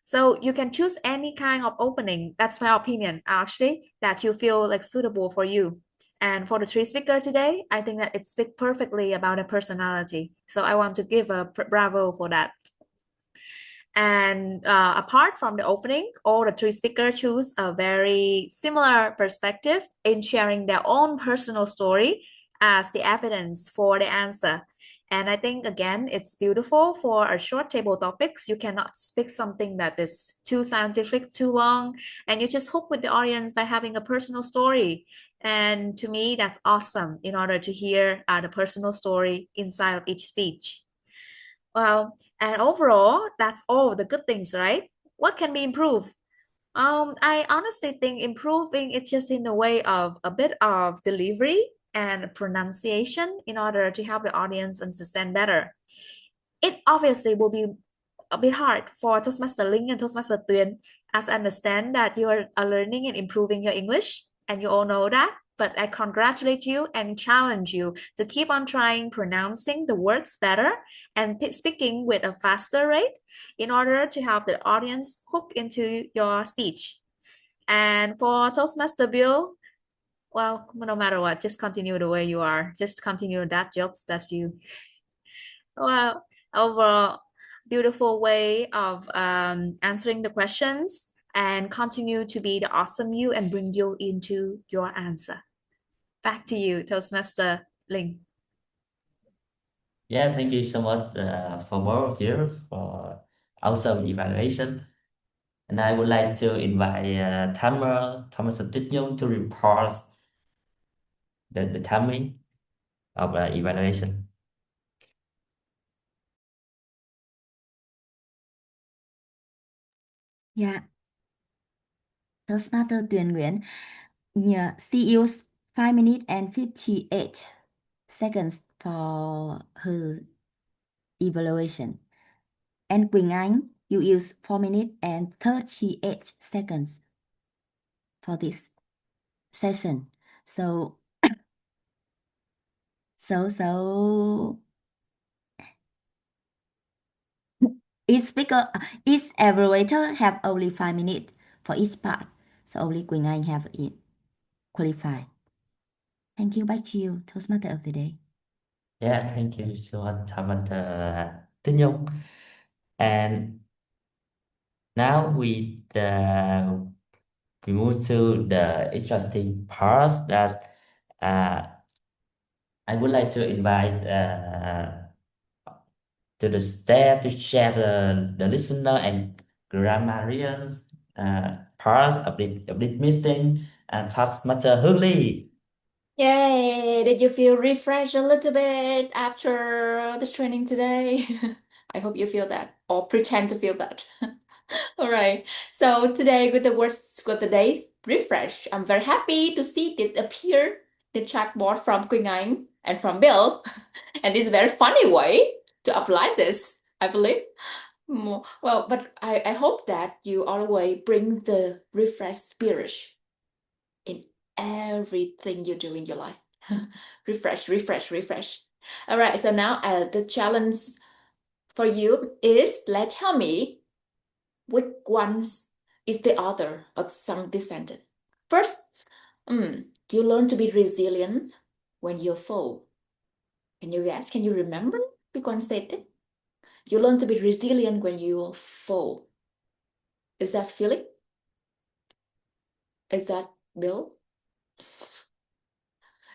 So you can choose any kind of opening. That's my opinion, actually, that you feel like suitable for you. And for the three speaker today, I think that it speaks perfectly about a personality. So I want to give a bravo for that. And apart from the opening, all the three speakers choose a very similar perspective in sharing their own personal story as the evidence for the answer. And I think, again, it's beautiful for a short table topics. You cannot speak something that is too scientific, too long, and you just hook with the audience by having a personal story. And to me, that's awesome in order to hear the personal story inside of each speech. Well, and overall, that's all the good things, right? What can be improved? I honestly think improving it just in the way of a bit of delivery and pronunciation in order to help the audience understand better. It obviously will be a bit hard for Toastmaster Linh and Toastmaster Tuyền, as I understand that you are learning and improving your English, and you all know that. But I congratulate you and challenge you to keep on trying pronouncing the words better and speaking with a faster rate in order to help the audience hook into your speech. And for Toastmaster Bill, well, no matter what, just continue the way you are. Just continue that jokes, that's you. Well, overall, beautiful way of answering the questions and continue to be the awesome you and bring you into your answer. Back to you, Toastmaster Linh. Yeah, thank you so much for both of you for awesome evaluation. And I would like to invite Thomas and Tích to report the timing of evaluation. Yeah. Toastmaster Tuyền Nguyễn, yeah, she used 5 minutes and 58 seconds for her evaluation. And Quỳnh Anh, you use 4 minutes and 38 seconds for this session. So each evaluator have only 5 minutes for each part. So only Quỳnh Anh have it qualified. Thank you. Back to you, Toastmaster of the day. Yeah, thank you so much, Thomas Tích. And now we move to the interesting parts that I would like to invite to the stage to share the listener and grammarians part of this meeting and Toastmaster Hương Ly. Yay! Did you feel refreshed a little bit after the training today? I hope you feel that, or pretend to feel that. All right. So today, with the words of the day, refresh. I'm very happy to see this appear the chatbot from Quỳnh Anh and from Bill, and this very funny way to apply this, I believe. Well, but I hope that you always bring the refresh spirit in everything you do in your life. Refresh, refresh, refresh. All right. So now the challenge for you is, tell me which one is the author of some this sentence. First, you learn to be resilient when you fall. Can you guess? Can you remember which one said it? You learn to be resilient when you fall. Is that Felix? Is that Bill?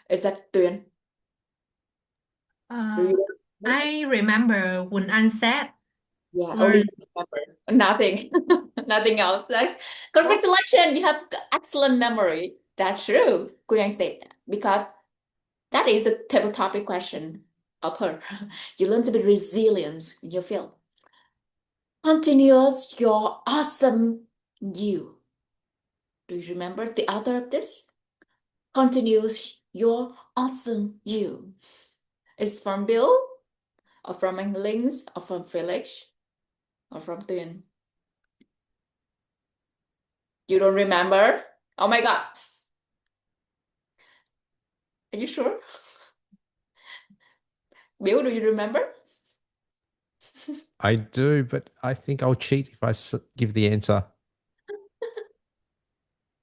Is that Tuyền? I remember Quỳnh Anh said. Yeah, only remember. Nothing. Nothing else. Like, congratulations, you have excellent memory. That's true. Quỳnh Anh said that because That is the table topic question of her. You learn to be resilient in your field. Continuous your awesome you. Do you remember the author of this? Continuous your awesome you. It's from Bill, or from Links, or from Felix, or from Tuyền. You don't remember? Oh my God. Are you sure? Bill, do you remember? I do, but I think I'll cheat if I give the answer.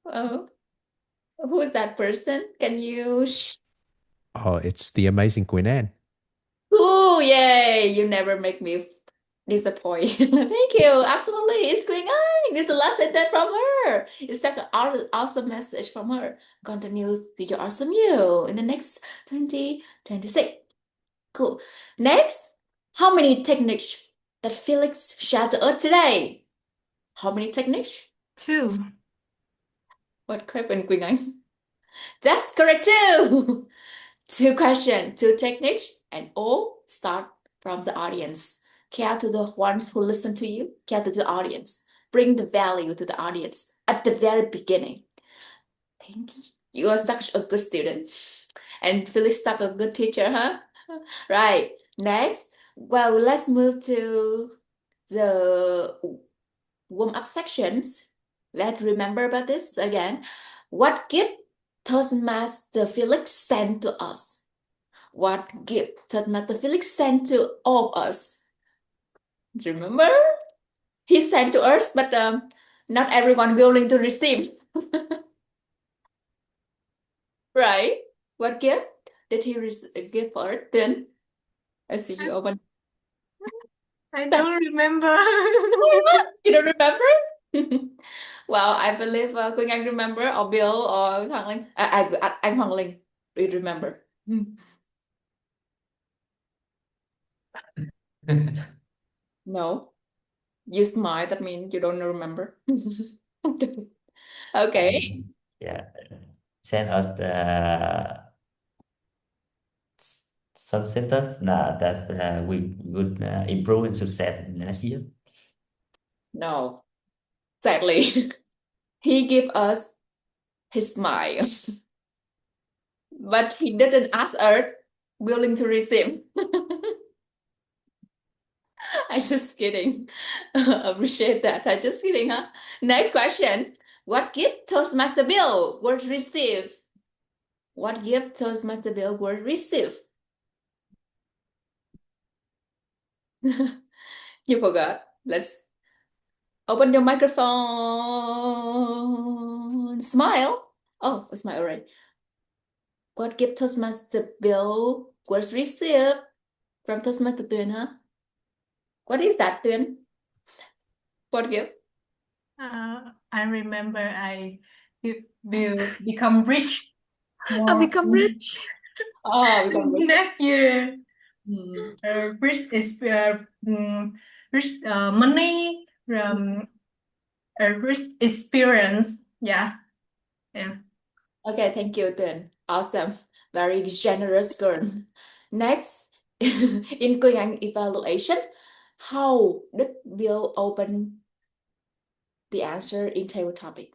Oh, who is that person? Can you? Oh, it's the amazing Queen Anne. Oh, yay! You never make me disappoint. Thank you. Absolutely, it's going on. It's the last sentence from her. It's like an awesome message from her. Continue to your awesome you in the next 2026. Cool. Next, how many techniques that Felix shared to us today? How many techniques? 2. What happened, Quỳnh Anh? That's correct too. 2 questions, 2 techniques, and all start from the audience. Care to the ones who listen to you, care to the audience. Bring the value to the audience at the very beginning. Thank you. You are such a good student. And Felix such a good teacher, huh? Right. Next, well, let's move to the warm-up sections. Let's remember about this again. What gift Toastmaster Felix sent to us? What gift Toastmaster Felix sent to all of us? Remember? He sent to us, but not everyone willing to receive. Right? What gift did he give for us? Then I see you open. I don't remember. You don't remember? Well, I believe Quỳnh Anh remember, or Bill, or Hoàng Linh. I'm Hoàng Linh. Do you remember? No. You smile, that means you don't remember. Okay. Yeah, send us some sentence that we would improve and success in next year. No. Exactly. He gave us his smile. But he didn't ask us willing to receive. I'm just kidding. Appreciate that. I'm just kidding, huh? Next question. What gift Toastmaster Bill would receive? What gift Toastmaster Bill would receive? You forgot. Let's open your microphone. Smile. Oh, smile already. What gift Toastmaster Bill would receive from Toastmaster Tuyền, huh? What is that, Tuyền? What gift? I remember I will become rich. I'll become rich. Oh, become rich. Next year. Hmm. Rich is rich money, rich experience. Yeah. Okay, thank you, Tuyền. Awesome. Very generous girl. Next, in Quỳnh Anh evaluation, how did Bill open the answer in table topic?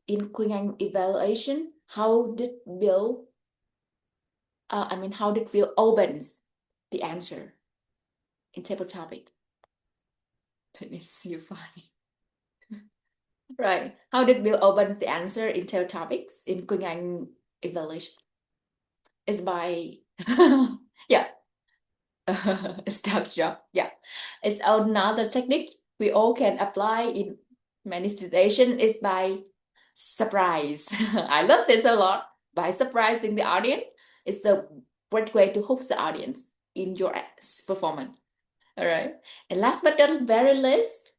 In Quỳnh Anh evaluation, how did Bill open the answer in table topic? It's you funny. Right. How did Bill open the answer in table topics in Quỳnh Anh evaluation? It's by yeah. It's dark job. Yeah. It's another technique we all can apply in many situations. Is by surprise. I love this a lot. By surprising the audience, it's the great way to hook the audience in your performance. All right. And last but not very least,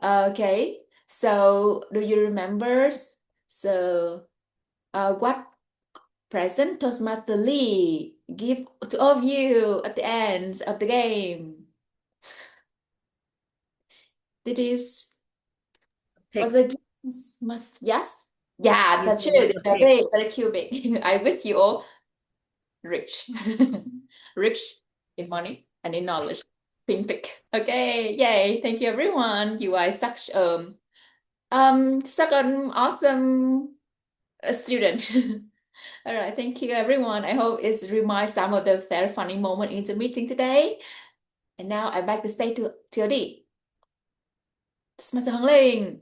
okay. So do you remember? So what present Toastmaster Lee give to all of you at the end of the game? This is was a gift. Yes. Yeah, You that's can true. read a They're bit. very cubic. I wish you all rich, rich in money and in knowledge. Pink pick. Okay, yay! Thank you, everyone. You are such an awesome student. All right, thank you, everyone. I hope it reminds some of the very funny moment in the meeting today. And now I back the stage to TLD. Master Hồng Linh.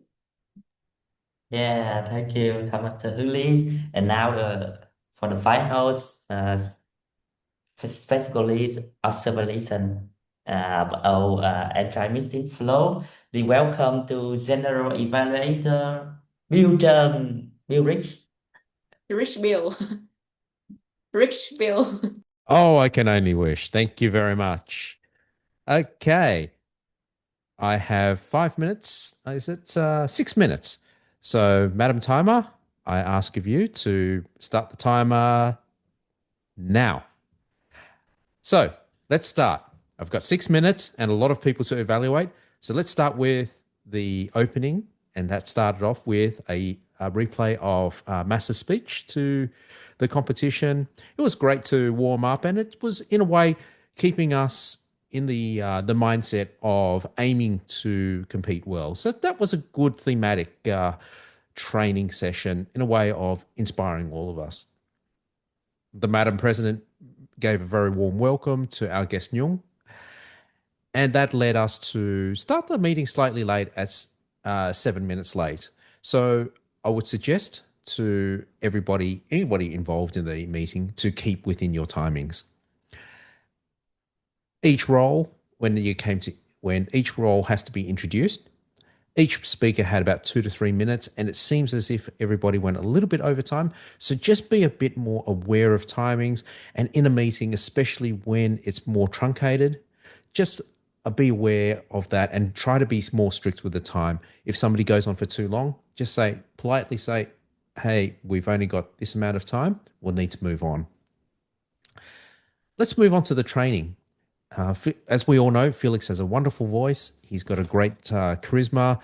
Yeah, thank you, Master Huli. And now for the finals, specialist observation Agile Meeting Flow, we welcome to General Evaluator Bill Rich. Rich Bill. Rich Bill. Oh, I can only wish. Thank you very much. Okay. I have 5 minutes. Is it 6 minutes? So, Madam Timer, I ask of you to start the timer now. So, let's start. I've got 6 minutes and a lot of people to evaluate. So, let's start with the opening. And that started off with a replay of Massa's speech to the competition. It was great to warm up, and it was, in a way, keeping us in the mindset of aiming to compete well. So that was a good thematic training session, in a way of inspiring all of us. The Madam President gave a very warm welcome to our guest Nyung, and that led us to start the meeting slightly late, at 7 minutes late. So I would suggest to anybody involved in the meeting, to keep within your timings. Each role, when each role has to be introduced, each speaker had about 2 to 3 minutes, and it seems as if everybody went a little bit over time. So just be a bit more aware of timings, and in a meeting, especially when it's more truncated, just be aware of that and try to be more strict with the time. If somebody goes on for too long, just politely say, hey, we've only got this amount of time. We'll need to move on. Let's move on to the training. As we all know, Felix has a wonderful voice. He's got a great charisma,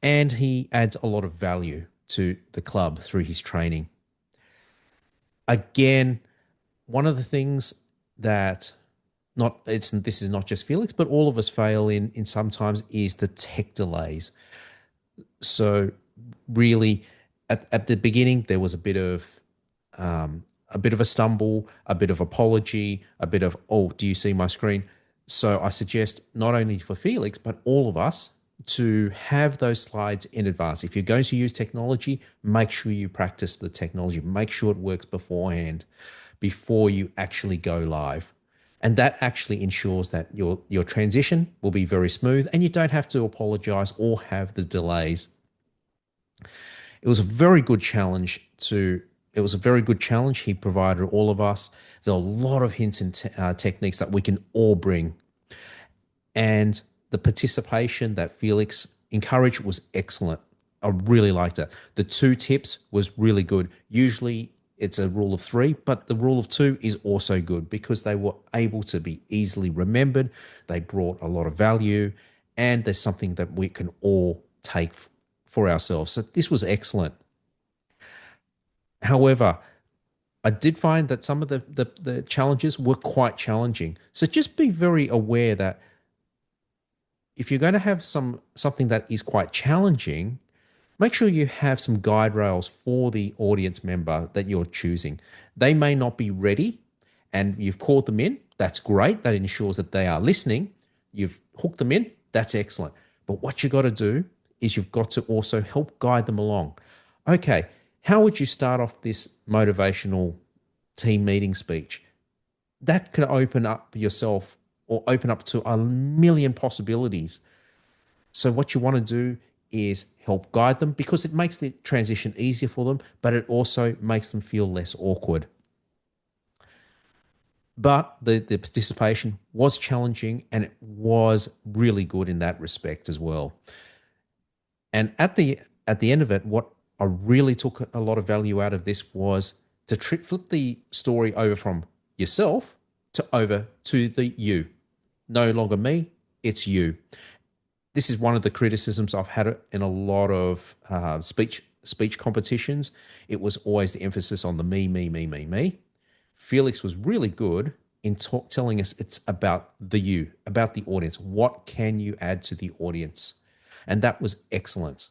and he adds a lot of value to the club through his training. Again, one of the things that this is not just Felix, but all of us fail in sometimes, is the tech delays. So really, at the beginning, there was a bit of a stumble, a bit of apology, a bit of, oh, do you see my screen? So I suggest, not only for Felix, but all of us, to have those slides in advance. If you're going to use technology, make sure you practice the technology. Make sure it works beforehand, before you actually go live. And that actually ensures that your transition will be very smooth, and you don't have to apologize or have the delays. It was a very good challenge he provided all of us. There are a lot of hints and techniques that we can all bring. And the participation that Felix encouraged was excellent. I really liked it. The 2 tips was really good. Usually it's a rule of 3, but the rule of 2 is also good, because they were able to be easily remembered. They brought a lot of value, and there's something that we can all take for ourselves. So this was excellent. However, I did find that some of the challenges were quite challenging. So just be very aware that if you're going to have something that is quite challenging, make sure you have some guide rails for the audience member that you're choosing. They may not be ready, and you've called them in. That's great. That ensures that they are listening. You've hooked them in. That's excellent. But what you got to do is you've got to also help guide them along. Okay, how would you start off this motivational team meeting speech? That can open up yourself, or open up to a million possibilities. So what you want to do is help guide them, because it makes the transition easier for them, but it also makes them feel less awkward. But the participation was challenging, and it was really good in that respect as well. And at the end of it, what I really took a lot of value out of this was to flip the story over from yourself over to the you. No longer me, it's you. This is one of the criticisms I've had in a lot of speech speech competitions, it was always the emphasis on the me. Felix was really good in telling us it's about the you, about the audience. What can you add to the audience? And that was excellent.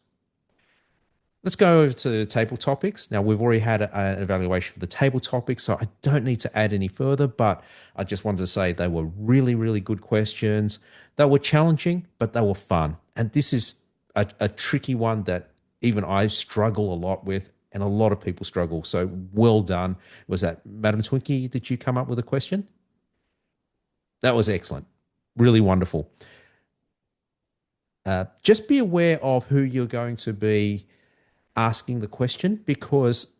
Let's go over to table topics. Now, we've already had an evaluation for the table topics, so I don't need to add any further, but I just wanted to say they were really, really good questions. They were challenging, but they were fun. And this is a tricky one that even I struggle a lot with, and a lot of people struggle. So well done. Was that Madam Twinkie? Did you come up with a question? That was excellent. Really wonderful. Just be aware of who you're going to be asking the question, because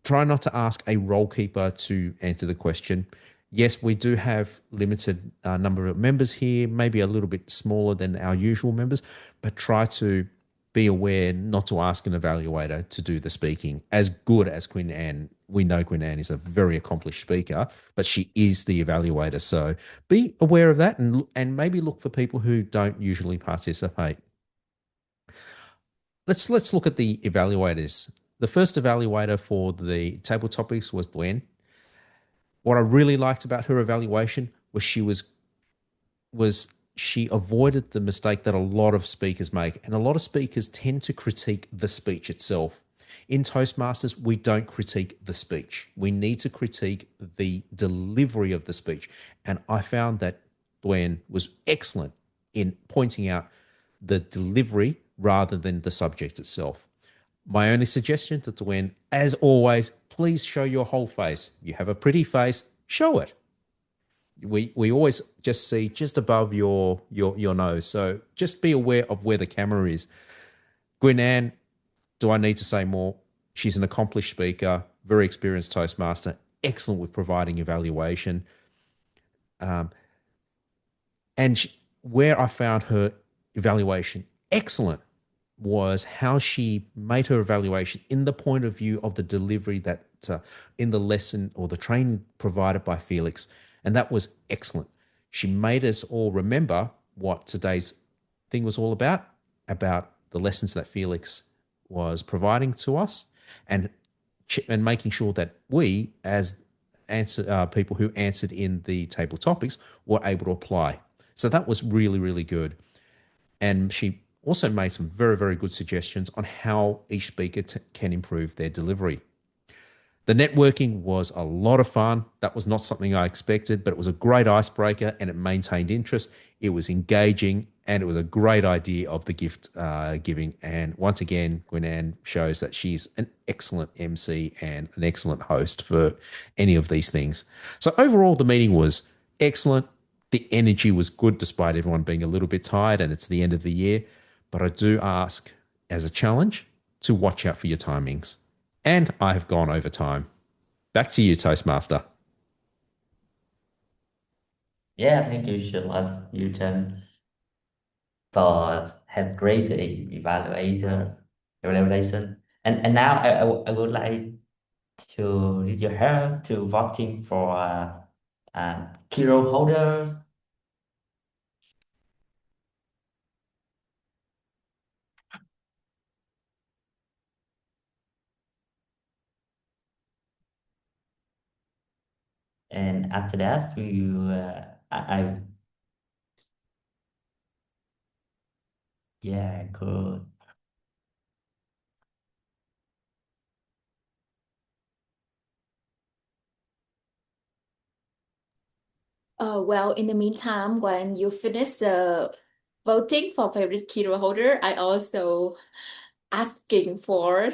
try not to ask a role keeper to answer the question. Yes, we do have limited number of members here, maybe a little bit smaller than our usual members, but try to be aware not to ask an evaluator to do the speaking. As good as Queen Anne, we know Queen Anne is a very accomplished speaker, but she is the evaluator. So be aware of that, and maybe look for people who don't usually participate. Let's look at the evaluators. The first evaluator for the table topics was Dwayne. What I really liked about her evaluation was she avoided the mistake that a lot of speakers make, and a lot of speakers tend to critique the speech itself. In Toastmasters, we don't critique the speech. We need to critique the delivery of the speech. And I found that Dwayne was excellent in pointing out the delivery rather than the subject itself. My only suggestion to Dwayne, as always, please show your whole face. You have a pretty face, show it. We always just see just above your nose. So just be aware of where the camera is. Queen Anne, do I need to say more? She's an accomplished speaker, very experienced Toastmaster, excellent with providing evaluation. Where I found her evaluation excellent was how she made her evaluation in the point of view of the delivery that in the lesson or the training provided by Felix. And that was excellent. She made us all remember what today's thing was all about the lessons that Felix was providing to us, and making sure that we, as people who answered in the table topics, were able to apply. So that was really, really good. And she also made some very, very good suggestions on how each speaker can improve their delivery. The networking was a lot of fun. That was not something I expected, but it was a great icebreaker, and it maintained interest. It was engaging, and it was a great idea of the gift giving. And once again, Queen Anne shows that she's an excellent MC and an excellent host for any of these things. So overall, the meeting was excellent. The energy was good despite everyone being a little bit tired, and it's the end of the year. But I do ask as a challenge to watch out for your timings. And I have gone over time. Back to you, Toastmaster. Yeah, thank you so much, Newton, for have great evaluation. And now I would like to need your help to voting for hero holders. And after that, yeah, good. Well, in the meantime, when you finish the voting for favorite hero holder, I also asking for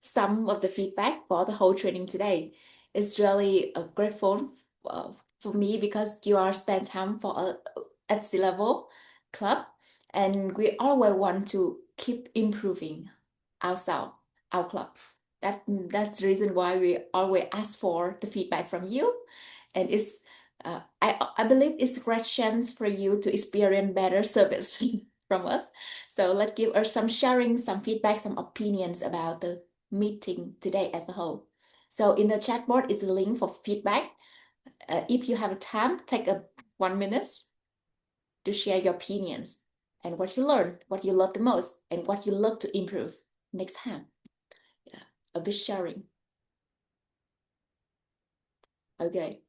some of the feedback for the whole training today. It's really grateful for me because you are spend time for at sea level club, and we always want to keep improving ourselves, our club. That's the reason why we always ask for the feedback from you, and it's I believe it's a great chance for you to experience better service from us. So let's give us some sharing, some feedback, some opinions about the meeting today as a whole. So in the chat board is a link for feedback. If you have time, take 1 minute to share your opinions and what you learned, what you love the most, and what you love to improve. next time. Yeah, a bit sharing. Okay.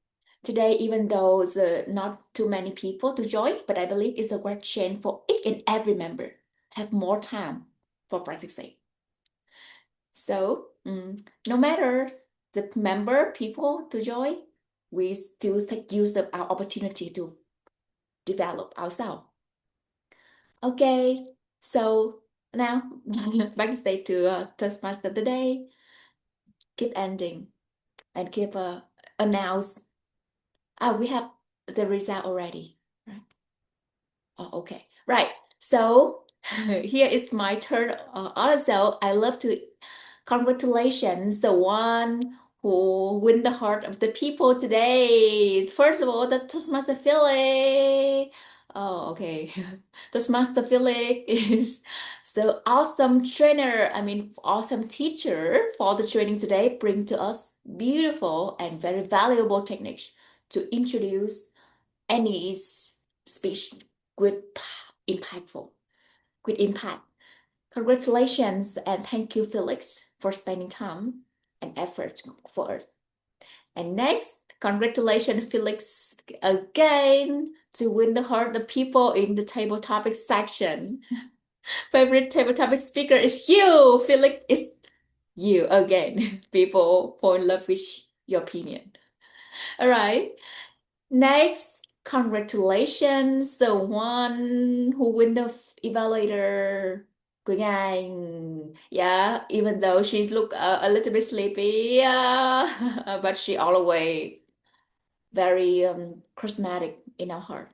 Today, even though not too many people to join, but I believe it's a great chance for each and every member have more time for practicing. So, no matter the member people to join, we still take use of our opportunity to develop ourselves. Okay, so now backstage to Toastmaster today. Keep ending and keep announce. We have the result already, right? Oh, okay, right. So here is my turn. Also, I love to congratulations the one who win the heart of the people today. First of all, the Toastmaster Felix. Oh, okay. Toastmaster Felix is the awesome trainer. I mean, awesome teacher for the training today. Bring to us beautiful and very valuable techniques to introduce any speech with impactful, with impact. Congratulations and thank you, Felix, for spending time and effort for us. And next, congratulations, Felix, again to win the heart of the people in the table topic section. Favorite table topic speaker is you, Felix. Is you again. People fall in love with your opinion. All right. Next, congratulations, the one who win the evaluator. Yeah, even though she's look a little bit sleepy, but she always very charismatic in our heart.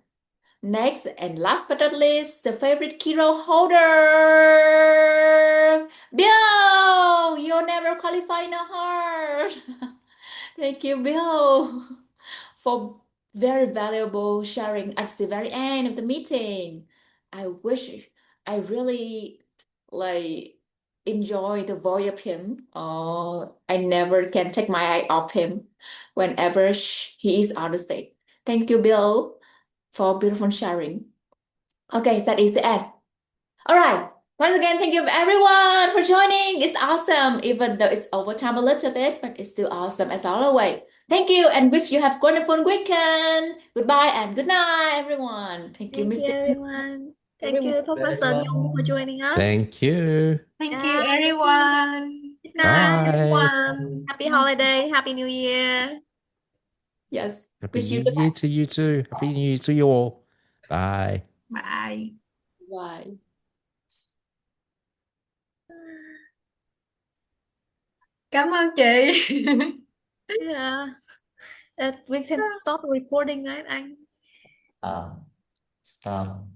Next and last but not least, the favorite hero holder, Bill. You'll never qualify in our heart. Thank you, Bill, for very valuable sharing at the very end of the meeting. I wish I really enjoy the voice of him. I never can take my eye off him whenever he is on the stage. Thank you, Bill, for beautiful sharing. Okay, that is the end. All right. Once again, thank you everyone for joining. It's awesome, even though it's overtime a little bit, but it's still awesome as always. Thank you and wish you have wonderful weekend. Goodbye and good night, everyone. Thank you, Thank you, Mr. everyone. Thank you, Everyone. Toastmaster Nhung, for joining us. Thank you. Thank Yeah, you, thank you. everyone. Good night, Bye. everyone. Happy holiday. Happy New Year. Yes. Happy Wish New you the Year best. to you too. Happy New Year to you all. Bye. Bye. Bye. Cảm ơn chị. Yeah. We can stop recording, right, anh? Stop.